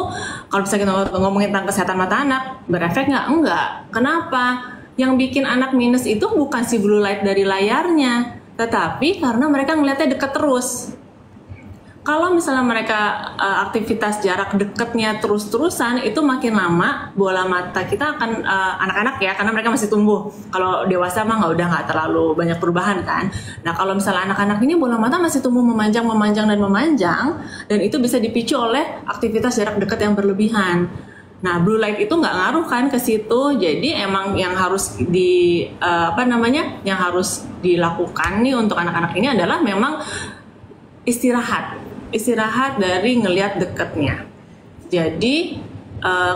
kalau misalnya kita ngomongin tentang kesehatan mata anak, berefek nggak? Enggak. Kenapa? Yang bikin anak minus itu bukan si blue light dari layarnya, tetapi karena mereka ngeliatnya deket terus. Kalau misalnya mereka aktivitas jarak dekatnya terus-terusan, itu makin lama bola mata kita akan anak-anak ya, karena mereka masih tumbuh. Kalau dewasa mah nggak terlalu banyak perubahan kan. Nah kalau misalnya anak-anak ini bola mata masih tumbuh memanjang dan itu bisa dipicu oleh aktivitas jarak dekat yang berlebihan. Nah blue light itu nggak ngaruh kan ke situ. Jadi emang yang harus yang harus dilakukan nih untuk anak-anak ini adalah memang istirahat dari ngelihat deketnya. Jadi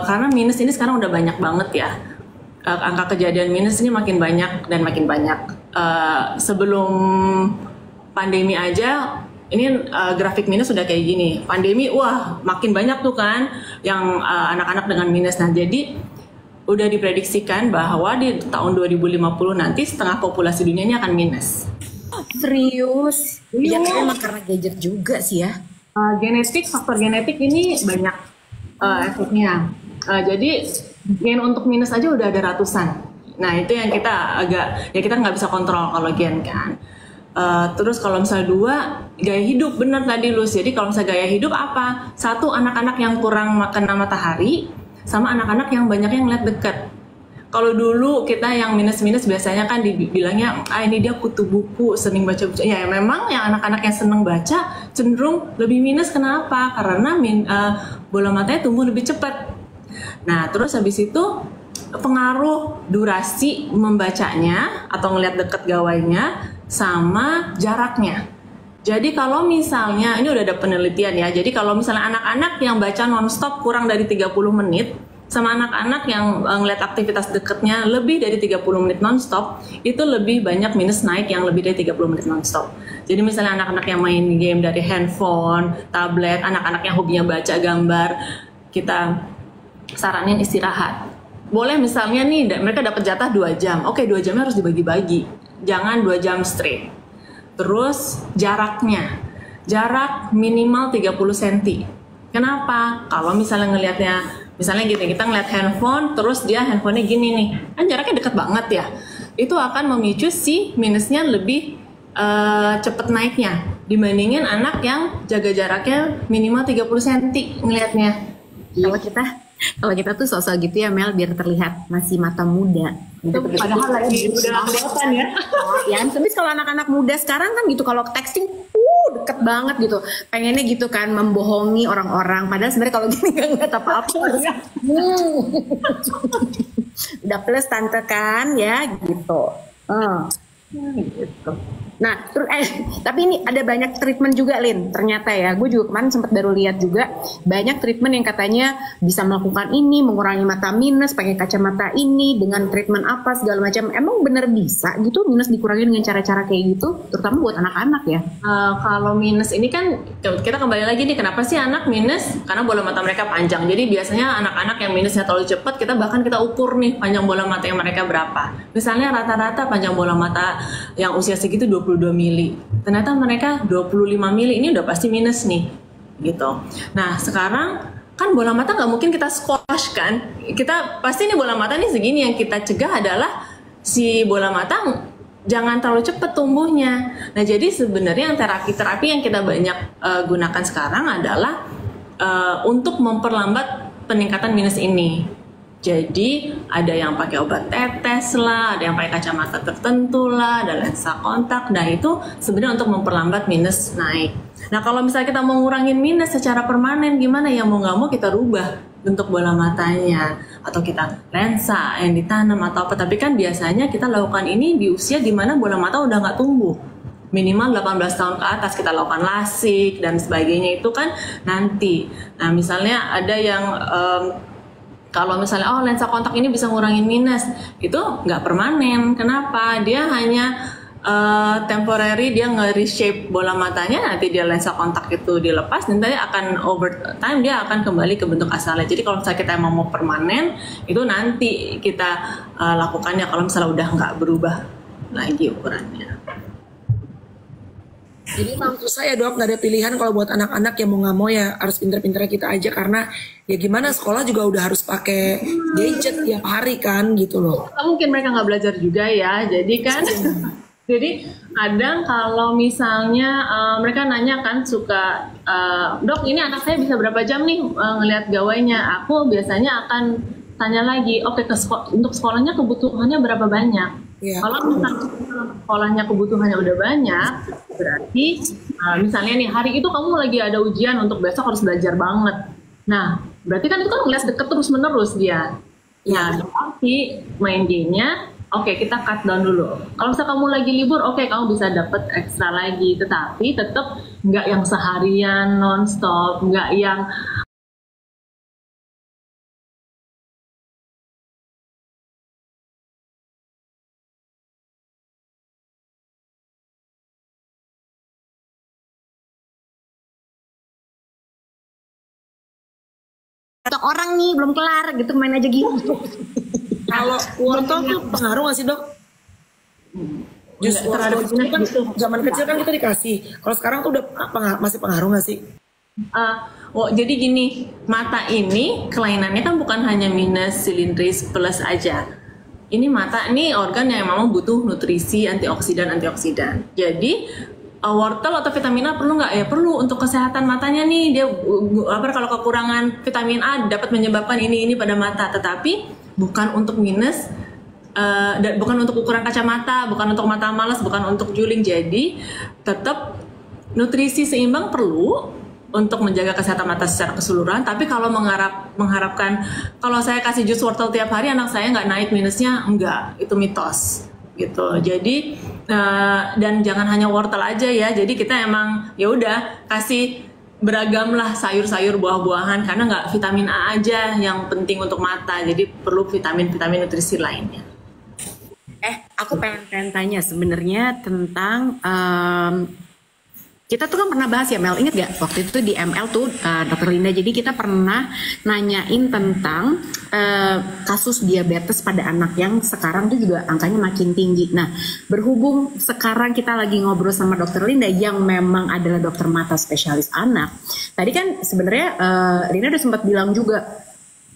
karena minus ini sekarang udah banyak banget ya, angka kejadian minus ini makin banyak. Sebelum pandemi aja ini grafik minus sudah kayak gini. Pandemi wah makin banyak tuh kan yang anak-anak dengan minus. Nah jadi udah diprediksikan bahwa di tahun 2050 nanti setengah populasi dunia ini akan minus. Serius? Ya kan emang karena gadget juga sih ya. Faktor genetik ini banyak efeknya. Jadi gen untuk minus aja udah ada ratusan. Nah itu yang kita kita nggak bisa kontrol kalau gen kan. Terus kalau misalnya 2, gaya hidup, bener tadi Lus. Jadi kalau misalnya gaya hidup apa? 1, anak-anak yang kurang kena matahari, sama anak-anak yang banyak yang ngeliat deket. Kalau dulu kita yang minus-minus biasanya kan dibilangnya ini dia kutu buku, sering baca buku. Ya memang yang anak-anak yang seneng baca cenderung lebih minus. Kenapa? Karena bola matanya tumbuh lebih cepat. Nah terus habis itu pengaruh durasi membacanya atau ngelihat deket gawainya sama jaraknya. Jadi kalau misalnya ini udah ada penelitian ya. Jadi kalau misalnya anak-anak yang baca nonstop kurang dari 30 menit sama anak-anak yang ngeliat aktivitas deketnya lebih dari 30 menit nonstop, itu lebih banyak minus naik yang lebih dari 30 menit nonstop. Jadi misalnya anak-anak yang main game dari handphone, tablet, anak-anak yang hobinya baca gambar, kita saranin istirahat. Boleh misalnya nih mereka dapat jatah 2 jam, oke 2 jamnya harus dibagi-bagi, jangan 2 jam straight. Terus jarak minimal 30 cm. Kenapa? Kalau misalnya ngelihatnya misalnya gitu, kita ngeliat handphone, terus dia handphonenya gini nih, kan jaraknya deket banget ya. Itu akan memicu si minusnya lebih cepet naiknya dibandingin anak yang jaga jaraknya minimal 30 cm ngelihatnya. Kalau kita tuh sosok gitu ya Mel, biar terlihat masih mata muda. Padahal lagi udah kelihatan ya. Ya, tapi kalau anak-anak muda sekarang kan gitu, kalau texting deket banget gitu, pengennya gitu kan membohongi orang-orang, padahal sebenarnya kalau gini nggak ngeliat apa-apa. Udah plus tante kan ya gitu. Gitu. Nah, tapi ini ada banyak treatment juga, Lin. Ternyata ya, gue juga kemarin sempat baru lihat juga banyak treatment yang katanya bisa melakukan ini, mengurangi mata minus, pakai kacamata ini dengan treatment apa segala macam. Emang bener bisa gitu minus dikurangi dengan cara-cara kayak gitu, terutama buat anak-anak ya? Kalau minus ini kan kita kembali lagi nih, kenapa sih anak minus? Karena bola mata mereka panjang. Jadi biasanya anak-anak yang minusnya terlalu cepat, kita ukur nih panjang bola mata yang mereka berapa. Misalnya rata-rata panjang bola mata yang usia segitu 22 mili. Ternyata mereka 25 mili, ini udah pasti minus nih. Gitu. Nah, sekarang kan bola mata nggak mungkin kita squash kan. Kita pasti nih bola mata nih segini, yang kita cegah adalah si bola mata jangan terlalu cepat tumbuhnya. Nah, jadi sebenarnya yang terapi yang kita banyak gunakan sekarang adalah untuk memperlambat peningkatan minus ini. Jadi ada yang pakai obat tetes lah, ada yang pakai kacamata tertentu lah, ada lensa kontak. Nah itu sebenarnya untuk memperlambat minus naik. Nah kalau misalnya kita mau ngurangin minus secara permanen, gimana ya, mau nggak mau kita rubah bentuk bola matanya, atau kita lensa yang ditanam atau apa. Tapi kan biasanya kita lakukan ini di usia dimana bola mata udah nggak tumbuh. Minimal 18 tahun ke atas kita lakukan lasik dan sebagainya, itu kan nanti. Nah misalnya ada yang kalau misalnya lensa kontak ini bisa ngurangin minus, itu nggak permanen. Kenapa? Dia hanya temporary dia nge-reshape bola matanya, nanti dia lensa kontak itu dilepas, dan nanti akan over time dia akan kembali ke bentuk asalnya. Jadi kalau misalnya kita emang mau permanen, itu nanti kita lakukannya kalau misalnya udah nggak berubah lagi ukurannya. Jadi maksud saya dok, nggak ada pilihan kalau buat anak-anak yang mau nggak mau ya harus pinter-pinternya kita aja, karena ya gimana sekolah juga udah harus pakai gadget tiap hari kan gitu loh. Mungkin mereka nggak belajar juga ya, jadi kan. Jadi kadang kalau misalnya mereka nanya kan suka, dok ini anak saya bisa berapa jam nih ngelihat gawainya. Aku biasanya akan tanya lagi, oke untuk sekolahnya kebutuhannya berapa banyak? Ya. Kalau misalnya sekolahnya kebutuhannya udah banyak, berarti misalnya nih hari itu kamu lagi ada ujian untuk besok harus belajar banget. Nah berarti kan itu kan ngeliat deket terus menerus dia. Ya berarti main gamenya oke, kita cut down dulu. Kalau misalnya kamu lagi libur, oke, kamu bisa dapat ekstra lagi. Tetapi tetap nggak yang seharian non-stop, nggak yang atau orang nih belum kelar gitu main aja gitu. Kalau wortel tuh pengaruh nggak sih dok? Justru terhadap kan zaman kecil kan kita dikasih. Kalau sekarang tuh udah masih pengaruh nggak sih? Jadi gini, mata ini kelainannya kan bukan hanya minus silindris plus aja. Ini mata ini organ yang memang butuh nutrisi antioksidan. Jadi wortel atau vitamin A perlu nggak? Ya perlu untuk kesehatan matanya nih. Dia kalau kekurangan vitamin A dapat menyebabkan ini pada mata. Tetapi bukan untuk minus, bukan untuk ukuran kacamata, bukan untuk mata malas, bukan untuk juling. Jadi tetap nutrisi seimbang perlu untuk menjaga kesehatan mata secara keseluruhan. Tapi kalau mengharapkan kalau saya kasih jus wortel tiap hari anak saya nggak naik minusnya, enggak, itu mitos gitu. Jadi dan jangan hanya wortel aja ya. Jadi kita emang ya udah kasih beragam lah sayur-sayur, buah-buahan, karena nggak vitamin A aja yang penting untuk mata. Jadi perlu vitamin-vitamin nutrisi lainnya. Aku pengen tanya sebenarnya tentang kita tuh kan pernah bahas ya Mel, inget gak waktu itu di ML tuh Dr. Linda, jadi kita pernah nanyain tentang kasus diabetes pada anak yang sekarang tuh juga angkanya makin tinggi. Nah berhubung sekarang kita lagi ngobrol sama Dr. Linda yang memang adalah dokter mata spesialis anak, tadi kan sebenarnya Linda udah sempat bilang juga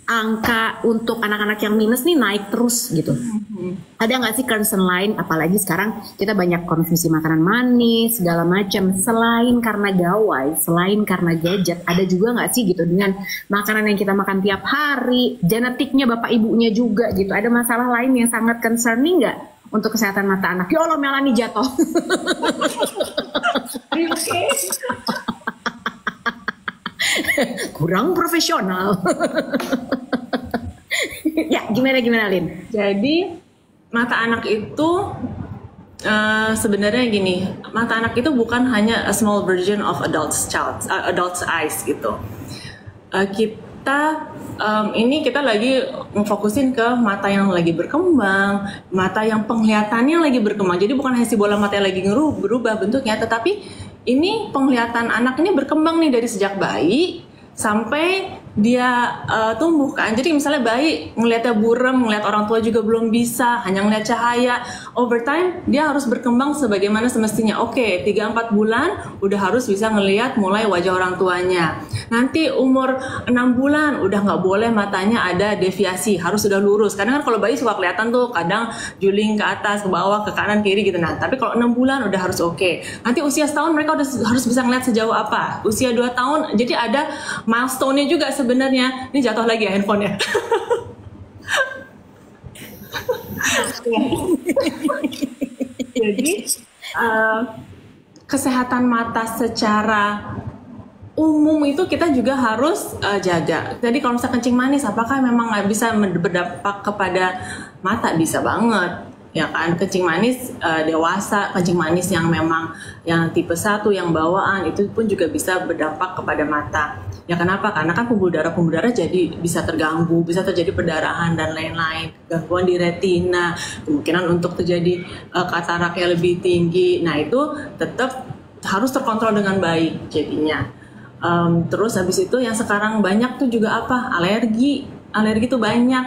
angka untuk anak-anak yang minus nih naik terus gitu. Ada nggak sih concern lain, apalagi sekarang kita banyak konsumsi makanan manis segala macam, selain karena gawai, selain karena gadget, ada juga nggak sih gitu dengan makanan yang kita makan tiap hari, genetiknya bapak ibunya juga gitu, ada masalah lain yang sangat concerning nggak untuk kesehatan mata anak? Ya Allah, Melani jatuh. Kurang profesional. Ya gimana Lin? Jadi mata anak itu sebenarnya gini, mata anak itu bukan hanya a small version of adult's eyes gitu. Kita lagi memfokusin ke mata yang lagi berkembang, mata yang penglihatannya lagi berkembang. Jadi bukan hanya si bola mata yang lagi berubah bentuknya, tetapi ini penglihatan anak ini berkembang nih dari sejak bayi sampai dia tumbuh kan. Jadi misalnya bayi ngelihatnya buram, ngelihat orang tua juga belum bisa, hanya ngelihat cahaya. Over time dia harus berkembang sebagaimana semestinya. Oke, 3-4 bulan udah harus bisa ngelihat mulai wajah orang tuanya. Nanti umur 6 bulan udah nggak boleh matanya ada deviasi, harus sudah lurus. Kadang kan kalau bayi suka kelihatan tuh kadang juling ke atas, ke bawah, ke kanan, kiri gitu. Nah, tapi kalau 6 bulan udah harus oke. Nanti usia setahun mereka udah harus bisa ngelihat sejauh apa. Usia 2 tahun, jadi ada milestone-nya juga sebenarnya. Ini jatuh lagi ya handphonenya. Jadi kesehatan mata secara umum itu kita juga harus jaga. Jadi kalau misalnya kencing manis, apakah memang nggak bisa berdampak kepada mata? Bisa banget. Ya kan, kencing manis dewasa, kencing manis yang memang yang tipe 1 yang bawaan itu pun juga bisa berdampak kepada mata. Ya kenapa? Karena kan pembuluh darah jadi bisa terganggu, bisa terjadi perdarahan dan lain-lain, gangguan di retina, kemungkinan untuk terjadi katarak yang lebih tinggi. Nah itu tetap harus terkontrol dengan baik jadinya. Terus habis itu yang sekarang banyak tuh juga apa? Alergi tuh banyak.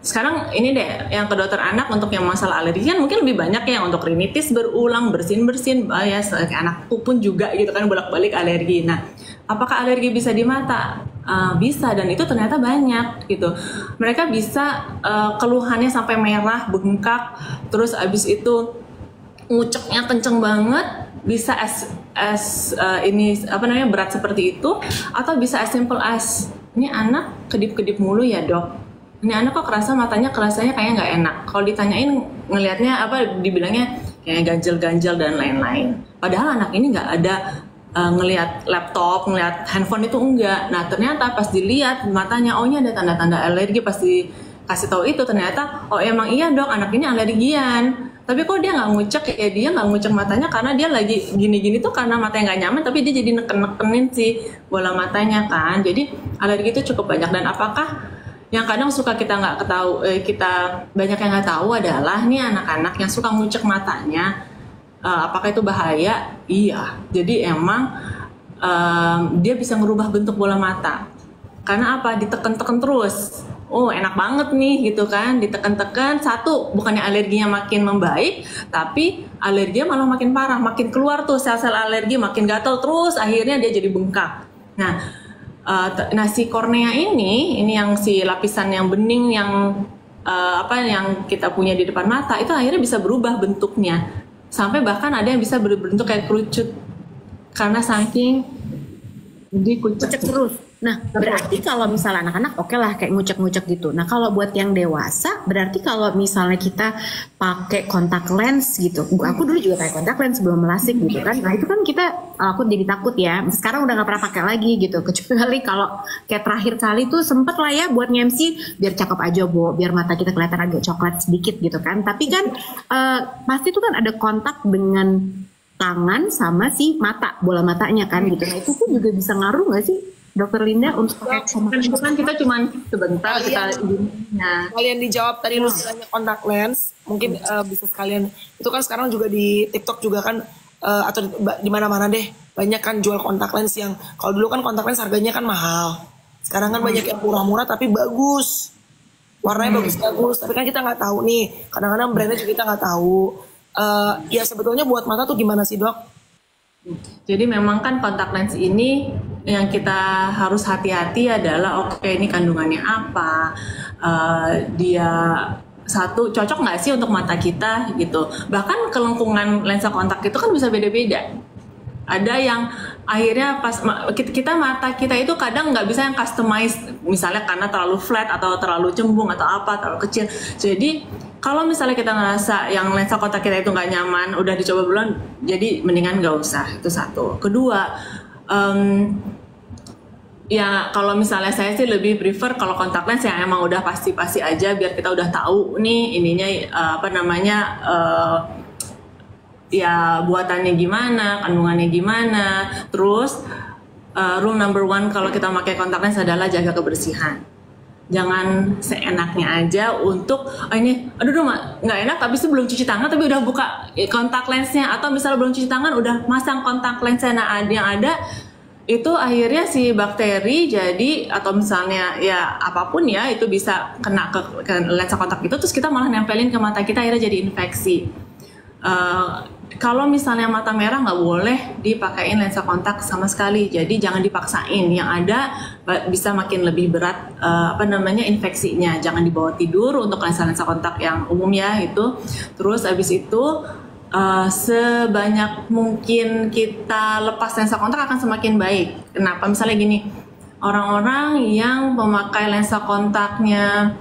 Sekarang ini deh yang ke dokter anak untuk yang masalah alergi kan mungkin lebih banyak ya, untuk rinitis berulang, bersin ya anakku pun juga gitu kan bolak-balik alergi. Nah, apakah alergi bisa di mata? Bisa, dan itu ternyata banyak gitu. Mereka bisa keluhannya sampai merah, bengkak, terus abis itu nguceknya kenceng banget, bisa ini apa namanya berat seperti itu, atau bisa as simple as ini anak kedip-kedip mulu ya dok. Ini anak kok rasanya kayak nggak enak. Kalau ditanyain ngelihatnya apa, dibilangnya kayak ganjel-ganjel dan lain-lain. Padahal anak ini nggak ada ngelihat laptop, ngelihat handphone itu enggak. Nah ternyata pas dilihat matanya, oh ini ada tanda-tanda alergi. Pas dikasih tahu itu ternyata, oh emang iya dok, anak ini alergian. Tapi kok dia nggak ngucek ya, dia nggak ngucek matanya karena dia lagi gini-gini tuh karena matanya nggak nyaman, tapi dia jadi neken-nekenin si bola matanya kan. Jadi alergi itu cukup banyak. Dan apakah yang kadang suka kita nggak tahu, kita banyak yang nggak tahu adalah nih anak-anak yang suka ngucek matanya, apakah itu bahaya? Iya. Jadi emang dia bisa merubah bentuk bola mata. Karena apa? Ditekan-tekan terus. Oh enak banget nih gitu kan, ditekan-tekan, satu bukannya alerginya makin membaik, tapi alerginya malah makin parah, makin keluar tuh sel-sel alergi, makin gatal terus, akhirnya dia jadi bengkak. Nah si kornea ini yang si lapisan yang bening yang yang kita punya di depan mata itu akhirnya bisa berubah bentuknya, sampai bahkan ada yang bisa berbentuk kayak kerucut karena saking dikucek terus. Nah, berarti kalau misalnya anak-anak oke lah kayak ngucek-ngucek gitu. Nah, kalau buat yang dewasa, berarti kalau misalnya kita pakai kontak lens gitu. Aku dulu juga pakai kontak lens sebelum melasik gitu kan. Nah, itu kan aku jadi takut ya. Sekarang udah gak pernah pakai lagi gitu. Kecuali kalau kayak terakhir kali tuh sempet lah ya buat nge-MC biar cakep aja, Bo. Biar mata kita kelihatan agak coklat sedikit gitu kan. Tapi kan pasti tuh kan ada kontak dengan tangan sama si mata, bola matanya kan gitu. Nah, itu pun juga bisa ngaruh gak sih? Dokter Linda untuk pakai kan kita cuma sebentar kalian dijawab tadi lu nanya kontak lens, mungkin bisa sekalian itu kan sekarang juga di TikTok juga kan atau di mana-mana deh banyak kan jual kontak lens yang kalau dulu kan kontak lens harganya kan mahal, sekarang kan banyak yang murah-murah tapi bagus, warnanya bagus-bagus, tapi kan kita nggak tahu nih, kadang-kadang brandnya juga kita nggak tahu. Ya sebetulnya buat mata tuh gimana sih dok? Jadi memang kan kontak lens ini yang kita harus hati-hati adalah oke, ini kandungannya apa, dia satu cocok nggak sih untuk mata kita gitu. Bahkan kelengkungan lensa kontak itu kan bisa beda-beda. Ada yang akhirnya pas kita mata kita itu kadang nggak bisa yang customize, misalnya karena terlalu flat atau terlalu cembung atau apa, terlalu kecil. Jadi kalau misalnya kita ngerasa yang lensa kontak kita itu nggak nyaman, udah dicoba belum, jadi mendingan nggak usah. Itu satu. Kedua, ya kalau misalnya saya sih lebih prefer kalau kontak lens yang emang udah pasti-pasti aja, biar kita udah tahu nih ininya ya buatannya gimana, kandungannya gimana. Terus rule number one kalau kita pakai kontak lens adalah jaga kebersihan. Jangan seenaknya aja untuk ini aduh nggak enak habis itu belum cuci tangan tapi udah buka kontak lensnya, atau misalnya belum cuci tangan udah masang kontak lensnya. Nah yang ada itu akhirnya si bakteri jadi, atau misalnya ya apapun ya itu bisa kena ke lensa kontak itu, terus kita malah nempelin ke mata kita, akhirnya jadi infeksi. Kalau misalnya mata merah nggak boleh dipakein lensa kontak sama sekali, jadi jangan dipaksain, yang ada bisa makin lebih berat infeksinya. Jangan dibawa tidur untuk lensa kontak yang umum ya itu. Terus abis itu sebanyak mungkin kita lepas lensa kontak akan semakin baik. Kenapa? Misalnya gini, orang-orang yang memakai lensa kontaknya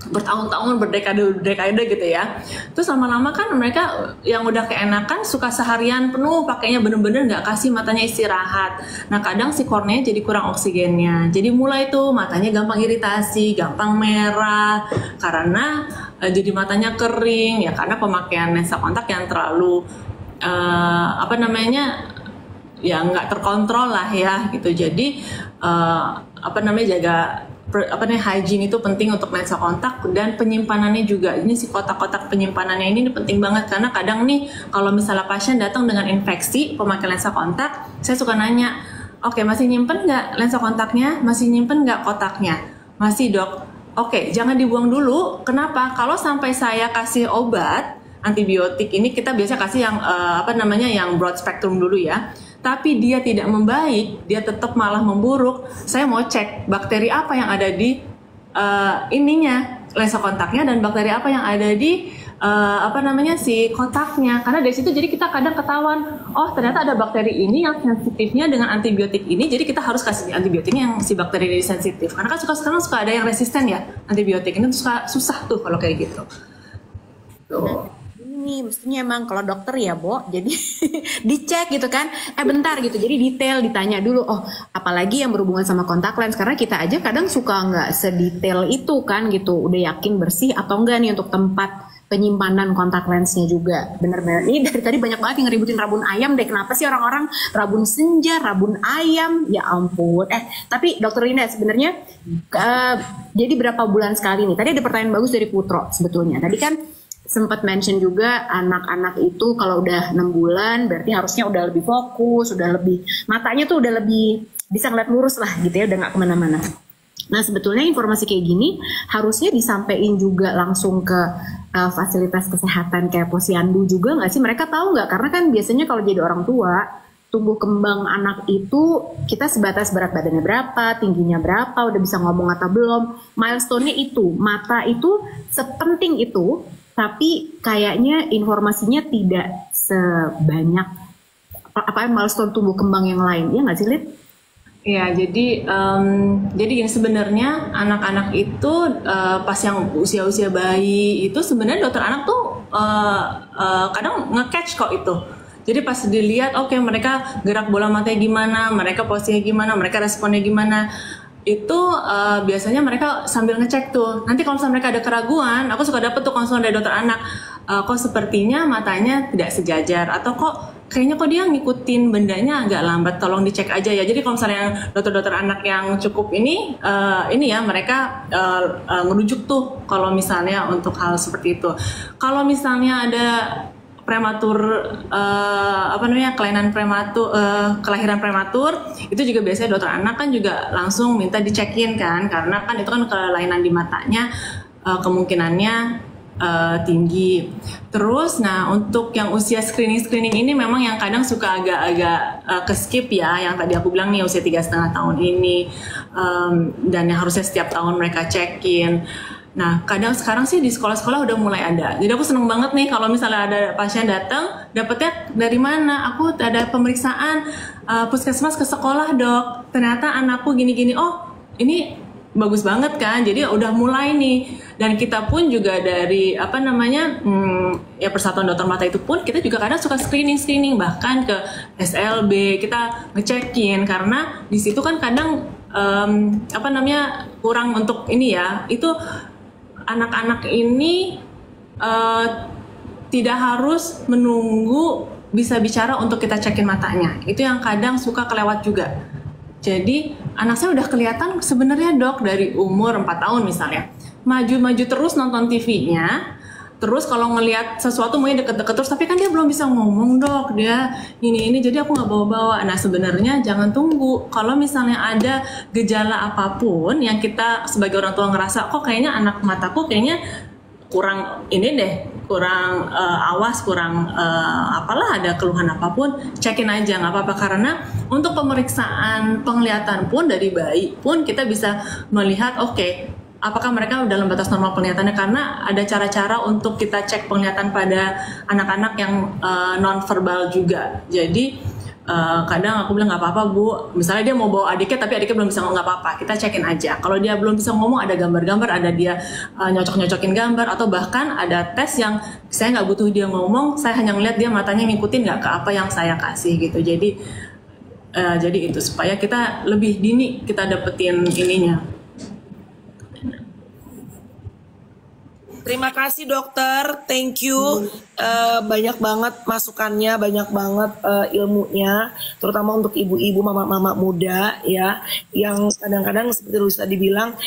bertahun-tahun, berdekade gitu ya, terus lama-lama kan mereka yang udah keenakan suka seharian penuh pakainya, bener-bener nggak kasih matanya istirahat. Nah kadang si kornea jadi kurang oksigennya, jadi mulai tuh matanya gampang iritasi, gampang merah karena jadi matanya kering ya, karena pemakaian lensa kontak yang terlalu ya nggak terkontrol lah ya gitu. Jadi jaga hygiene itu penting untuk lensa kontak, dan penyimpanannya juga. Ini si kotak-kotak penyimpanannya ini penting banget, karena kadang nih kalau misalnya pasien datang dengan infeksi pemakai lensa kontak, saya suka nanya, oke, masih nyimpen nggak lensa kontaknya, masih nyimpen nggak kotaknya? Masih dok. Oke, jangan dibuang dulu. Kenapa? Kalau sampai saya kasih obat antibiotik ini, kita biasa kasih yang yang broad spectrum dulu ya, tapi dia tidak membaik, dia tetap malah memburuk, saya mau cek bakteri apa yang ada di lensa kontaknya, dan bakteri apa yang ada di si kotaknya. Karena dari situ jadi kita kadang ketahuan, oh ternyata ada bakteri ini yang sensitifnya dengan antibiotik ini, jadi kita harus kasih antibiotiknya yang si bakteri ini sensitif. Karena kan sekarang suka ada yang resisten ya antibiotik, ini susah tuh kalau kayak gitu. Tuh. Ini mestinya emang kalau dokter ya Bo, jadi dicek gitu kan, bentar gitu, jadi detail ditanya dulu. Oh, apalagi yang berhubungan sama kontak lens, karena kita aja kadang suka nggak sedetail itu kan gitu, udah yakin bersih atau enggak nih untuk tempat penyimpanan kontak lensnya juga. Bener-bener ini dari tadi banyak banget yang ngeributin rabun ayam deh. Kenapa sih orang-orang rabun senja, rabun ayam? Ya ampun. Tapi dokter Linda sebenarnya jadi berapa bulan sekali nih? Tadi ada pertanyaan bagus dari Putro sebetulnya. Tadi kan sempat mention juga anak-anak itu kalau udah 6 bulan berarti harusnya udah lebih fokus, udah lebih, matanya tuh udah lebih bisa ngeliat lurus lah gitu ya, udah nggak kemana-mana. Nah sebetulnya informasi kayak gini harusnya disampaikan juga langsung ke fasilitas kesehatan kayak posyandu juga nggak sih? Mereka tahu nggak? Karena kan biasanya kalau jadi orang tua, tumbuh kembang anak itu kita sebatas berat badannya berapa, tingginya berapa, udah bisa ngomong atau belum. Milestone-nya itu, mata itu sepenting itu, tapi kayaknya informasinya tidak sebanyak milestone tumbuh kembang yang lain, ya nggak sih Lid? Iya, jadi gini, sebenarnya anak-anak itu pas yang usia-usia bayi itu sebenarnya dokter anak tuh kadang nge-catch kok itu. Jadi pas dilihat, oke, mereka gerak bola matanya gimana, mereka posisinya gimana, mereka responnya gimana, itu biasanya mereka sambil ngecek tuh. Nanti kalau misalnya mereka ada keraguan, aku suka dapet tuh konsultan dari dokter anak, kok sepertinya matanya tidak sejajar, atau kok kayaknya kok dia ngikutin bendanya agak lambat, tolong dicek aja ya. Jadi kalau misalnya dokter-dokter anak yang cukup ini ya mereka ngerujuk tuh kalau misalnya untuk hal seperti itu. Kalau misalnya ada prematur kelahiran prematur, itu juga biasanya dokter anak kan juga langsung minta dicekin kan, karena kan itu kan kelainan di matanya kemungkinannya tinggi. Terus nah untuk yang usia screening ini memang yang kadang suka agak-agak keskip ya, yang tadi aku bilang nih usia 3,5 tahun ini, dan yang harusnya setiap tahun mereka cekin. Nah, kadang sekarang sih di sekolah-sekolah udah mulai ada. Jadi aku seneng banget nih kalau misalnya ada pasien datang, dapetnya dari mana? Aku ada pemeriksaan puskesmas ke sekolah dok. Ternyata anakku gini-gini. Oh, ini bagus banget kan. Jadi udah mulai nih. Dan kita pun juga dari Persatuan Dokter Mata itu pun kita juga kadang suka screening bahkan ke SLB kita ngecekin, karena di situ kan kadang kurang untuk ini ya. Itu anak-anak ini tidak harus menunggu bisa bicara untuk kita cekin matanya. Itu yang kadang suka kelewat juga. Jadi anak saya udah kelihatan sebenarnya dok dari umur 4 tahun misalnya. Maju-maju terus nonton TV-nya. Terus kalau ngelihat sesuatu maunya deket-deket terus, tapi kan dia belum bisa ngomong dok, dia ini jadi aku nggak bawa-bawa. Nah sebenarnya jangan tunggu. Kalau misalnya ada gejala apapun yang kita sebagai orang tua ngerasa kok kayaknya anak mataku kayaknya kurang ini deh, kurang awas, kurang ada keluhan apapun, cekin aja nggak apa-apa. Karena untuk pemeriksaan penglihatan pun dari bayi pun kita bisa melihat apakah mereka dalam batas normal penglihatannya, karena ada cara-cara untuk kita cek penglihatan pada anak-anak yang non-verbal juga. Jadi kadang aku bilang nggak apa-apa bu, misalnya dia mau bawa adiknya tapi adiknya belum bisa ngomong, nggak apa-apa, kita cekin aja. Kalau dia belum bisa ngomong, ada gambar-gambar, ada dia nyocok-nyocokin gambar, atau bahkan ada tes yang saya nggak butuh dia ngomong, saya hanya ngeliat dia matanya ngikutin nggak ke apa yang saya kasih gitu. Jadi itu supaya kita lebih dini kita dapetin ininya. Terima kasih dokter, thank you. Banyak banget masukannya, banyak banget ilmunya, terutama untuk ibu-ibu, mama-mama muda ya, yang kadang-kadang seperti Luisa dibilang,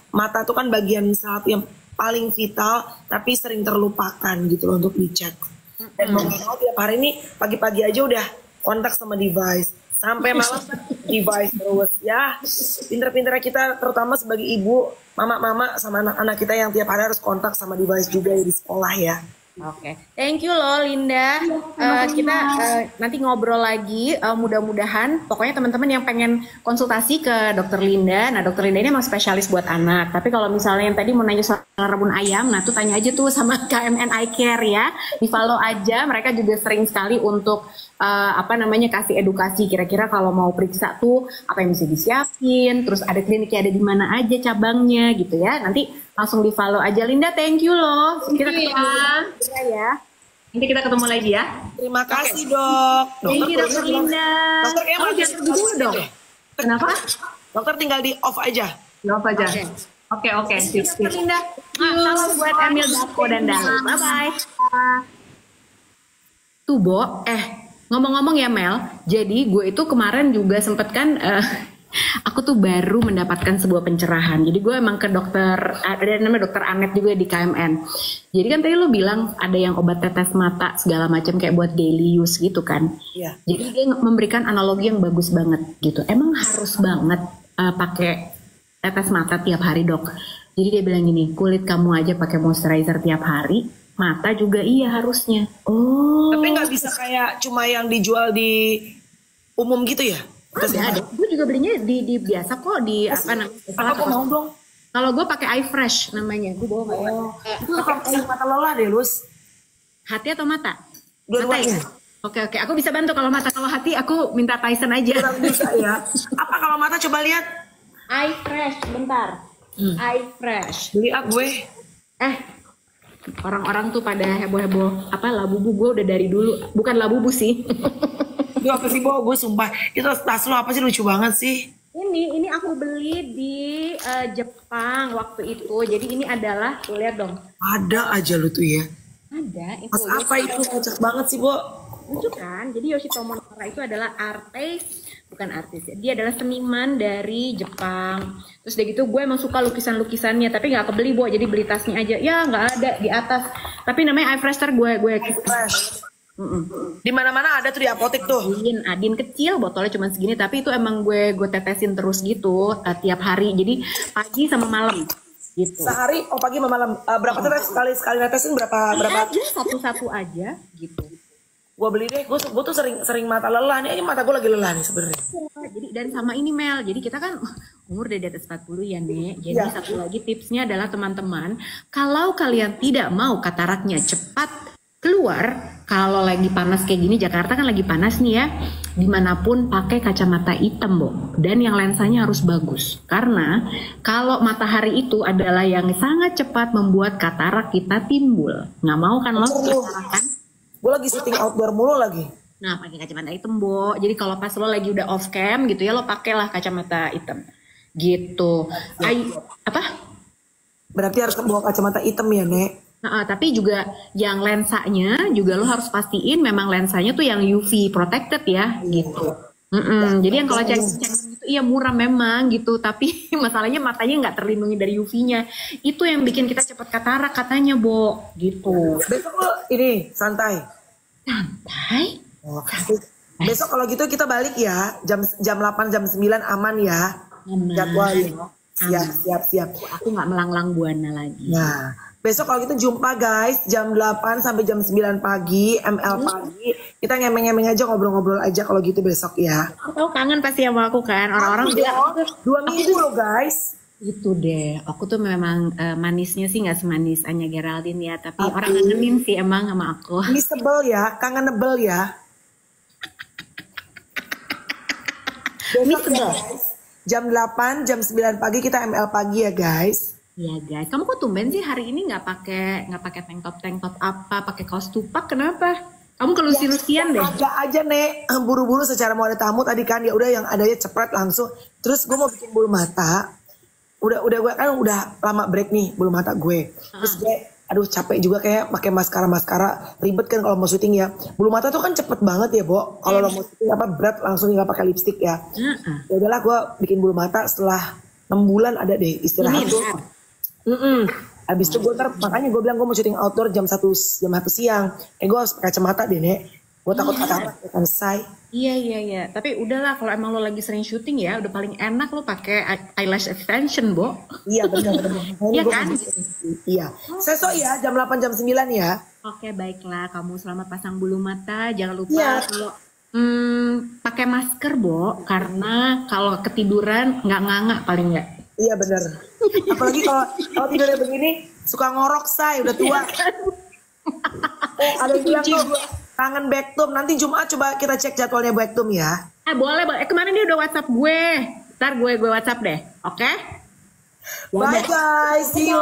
mata itu kan bagian salah satu yang paling vital, tapi sering terlupakan gitu loh untuk dicek. Dan mau nggak mau tiap hari ini pagi-pagi aja udah kontak sama device. Sampai malam device terus ya. Pinter-pinter kita terutama sebagai ibu, mama-mama sama anak-anak kita yang tiap hari harus kontak sama device juga ya di sekolah ya. Oke, thank you loh Linda. Kita nanti ngobrol lagi. Mudah-mudahan, pokoknya teman-teman yang pengen konsultasi ke Dokter Linda. Nah, Dokter Linda ini emang spesialis buat anak. Tapi kalau misalnya yang tadi mau nanya soal rebun ayam, nah tuh tanya aja tuh sama KMN Eye Care ya. Di follow aja. Mereka juga sering sekali untuk kasih edukasi. Kira-kira kalau mau periksa tuh apa yang bisa disiapin. Terus ada kliniknya ada di mana aja cabangnya gitu ya. Nanti langsung di follow aja. Linda, thank you loh. Kita ketemu ya. Nanti kita ketemu lagi ya. Terima kasih dok. Thank you Dokter Linda. Dokter kayak jangan pergi dulu dong. Kenapa? Dokter tinggal di off aja. Jawab aja. Oke. Sip. Dokter Linda. Salam buat Emil, Dako, dan Dahlia. Bye-bye. Tuh, Bo. Ngomong-ngomong ya Mel, jadi gue itu kemarin juga sempet kan, aku tuh baru mendapatkan sebuah pencerahan. Jadi gue emang ke dokter, ada namanya dokter Anet juga di KMN. Jadi kan tadi lo bilang ada yang obat tetes mata segala macam kayak buat daily use gitu kan. Iya. Jadi dia memberikan analogi yang bagus banget gitu. Emang harus banget pakai tetes mata tiap hari dok. Jadi dia bilang gini, kulit kamu aja pakai moisturizer tiap hari, mata juga iya harusnya. Oh. Tapi nggak bisa kayak cuma yang dijual di umum gitu ya? Ada. Gue juga belinya di biasa kok di Aku mau dong. Kalau gue pakai Eye Fresh namanya, gue bawa Itu pakai mata lelah deh, Lus. Hati atau mata? Dua-duanya. Oke, aku bisa bantu kalau mata. Kalau hati aku minta Tyson aja. Kurang bisa ya. Apa kalau mata coba lihat? Eye Fresh, bentar. Eye Fresh. Beli gue. Orang-orang tuh pada heboh-heboh. Labubu gue udah dari dulu. Bukan labubu sih. Itu apa sih, Bo? Gue sumpah. Itu tas lo apa sih, lucu banget sih. Ini aku beli di Jepang waktu itu. Jadi ini adalah, tuh lihat dong. Ada aja lu tuh ya. Ada. Mas apa itu? Kocak banget sih, Bo. Lucu kan? Jadi Yoshitomo Nara itu adalah bukan artis ya. Dia adalah seniman dari Jepang. Terus udah gitu gue emang suka lukisan-lukisannya, tapi nggak kebeli, Bo. Jadi beli tasnya aja. Ya nggak ada di atas. Tapi namanya Eye Fresher gue Fresh. Di mana-mana ada tuh di apotek tuh. Adin kecil, botolnya cuma segini, tapi itu emang gue tetesin terus gitu tiap hari. Jadi pagi sama malam gitu. Sehari pagi sama malam. Berapa tetes sekali netesin berapa? Satu-satu aja gitu. Gue beli deh. Gue tuh sering mata lelah nih. Ini mata gue lagi lelah nih sebenarnya. Jadi dan sama ini Mel. Jadi kita kan umur udah di atas 40 ya Nek. Jadi satu lagi tipsnya adalah teman-teman, kalau kalian tidak mau kataraknya cepat keluar, kalau lagi panas kayak gini, Jakarta kan lagi panas nih ya, dimanapun pakai kacamata hitam, Bo. Dan yang lensanya harus bagus, karena kalau matahari itu adalah yang sangat cepat membuat katarak kita timbul. Nggak mau kan lo katarak kan? Gue lagi syuting outdoor mulu lagi. Nah, pakai kacamata hitam, Bo. Jadi kalau pas lo lagi udah off cam gitu ya, lo pakailah kacamata hitam gitu. Berarti harus bawa kacamata hitam ya, Nek? Tapi juga yang lensanya juga lo harus pastiin memang lensanya tuh yang UV protected ya gitu. Jadi yang kalau cek itu iya murah memang gitu, tapi masalahnya matanya nggak terlindungi dari UV-nya. Itu yang bikin kita cepat katarak katanya, Bo, gitu. Besok lo ini santai. Santai? Oh, besok kalau gitu kita balik ya, jam 8 jam 9 aman ya. Jadwalnya. Siap. Aku nggak melanglang buana lagi. Nah, besok kalau gitu jumpa guys jam 8 sampai jam 9 pagi, ML pagi. Kita ngemeng-ngemeng aja, ngobrol-ngobrol aja kalau gitu besok ya. Aku kangen pasti sama aku kan. Orang-orang bilang 2 minggu loh guys. Itu deh. Aku tuh memang manisnya sih nggak semanis Anya Geraldine ya, tapi orang ngangenin sih emang sama aku. Missable ya, kangenable ya. Missable. Jam 8, jam 9 pagi kita ML pagi ya guys. Iya guys, kamu kok tumben sih hari ini nggak pakai tank top apa, pakai kaos tupak, kenapa? Kamu kelusi-lusian deh. Ada aja Nek, buru-buru secara mau ada tamu tadi kan, ya udah yang adanya cepet langsung. Terus gue mau bikin bulu mata, udah gue kan udah lama break nih bulu mata gue. Terus gue aduh capek juga kayak pakai maskara ribet kan kalau mau syuting ya. Bulu mata tuh kan cepet banget ya, Bo. Kalau lo mau syuting apa berat langsung nggak pakai lipstick ya. Ya udahlah gue bikin bulu mata setelah 6 bulan ada deh istirahat tuh. Habis itu gue makanya gue bilang gue mau syuting outdoor jam 1 siang. Gue harus pakai kacamata deh, Nek. Gue takut katarak kan say. Iya. Tapi udahlah kalau emang lo lagi sering syuting ya, udah paling enak lo pakai eyelash extension, Bo. Iya benar. Iya kan? Iya. Sesok ya jam 8 jam 9 ya. Oke, baiklah. Kamu selamat pasang bulu mata. Jangan lupa kalau pakai masker, Bo, karena kalau ketiduran nggak nganga paling nggak. Iya benar. Apalagi kalau tidurnya begini suka ngorok say, udah tua. Ada yang bilang tuh kangen Backtum. Nanti Jumat coba kita cek jadwalnya Backtum ya. Boleh. Kemarin dia udah WhatsApp gue. Ntar gue WhatsApp deh. Oke? Bye guys. See you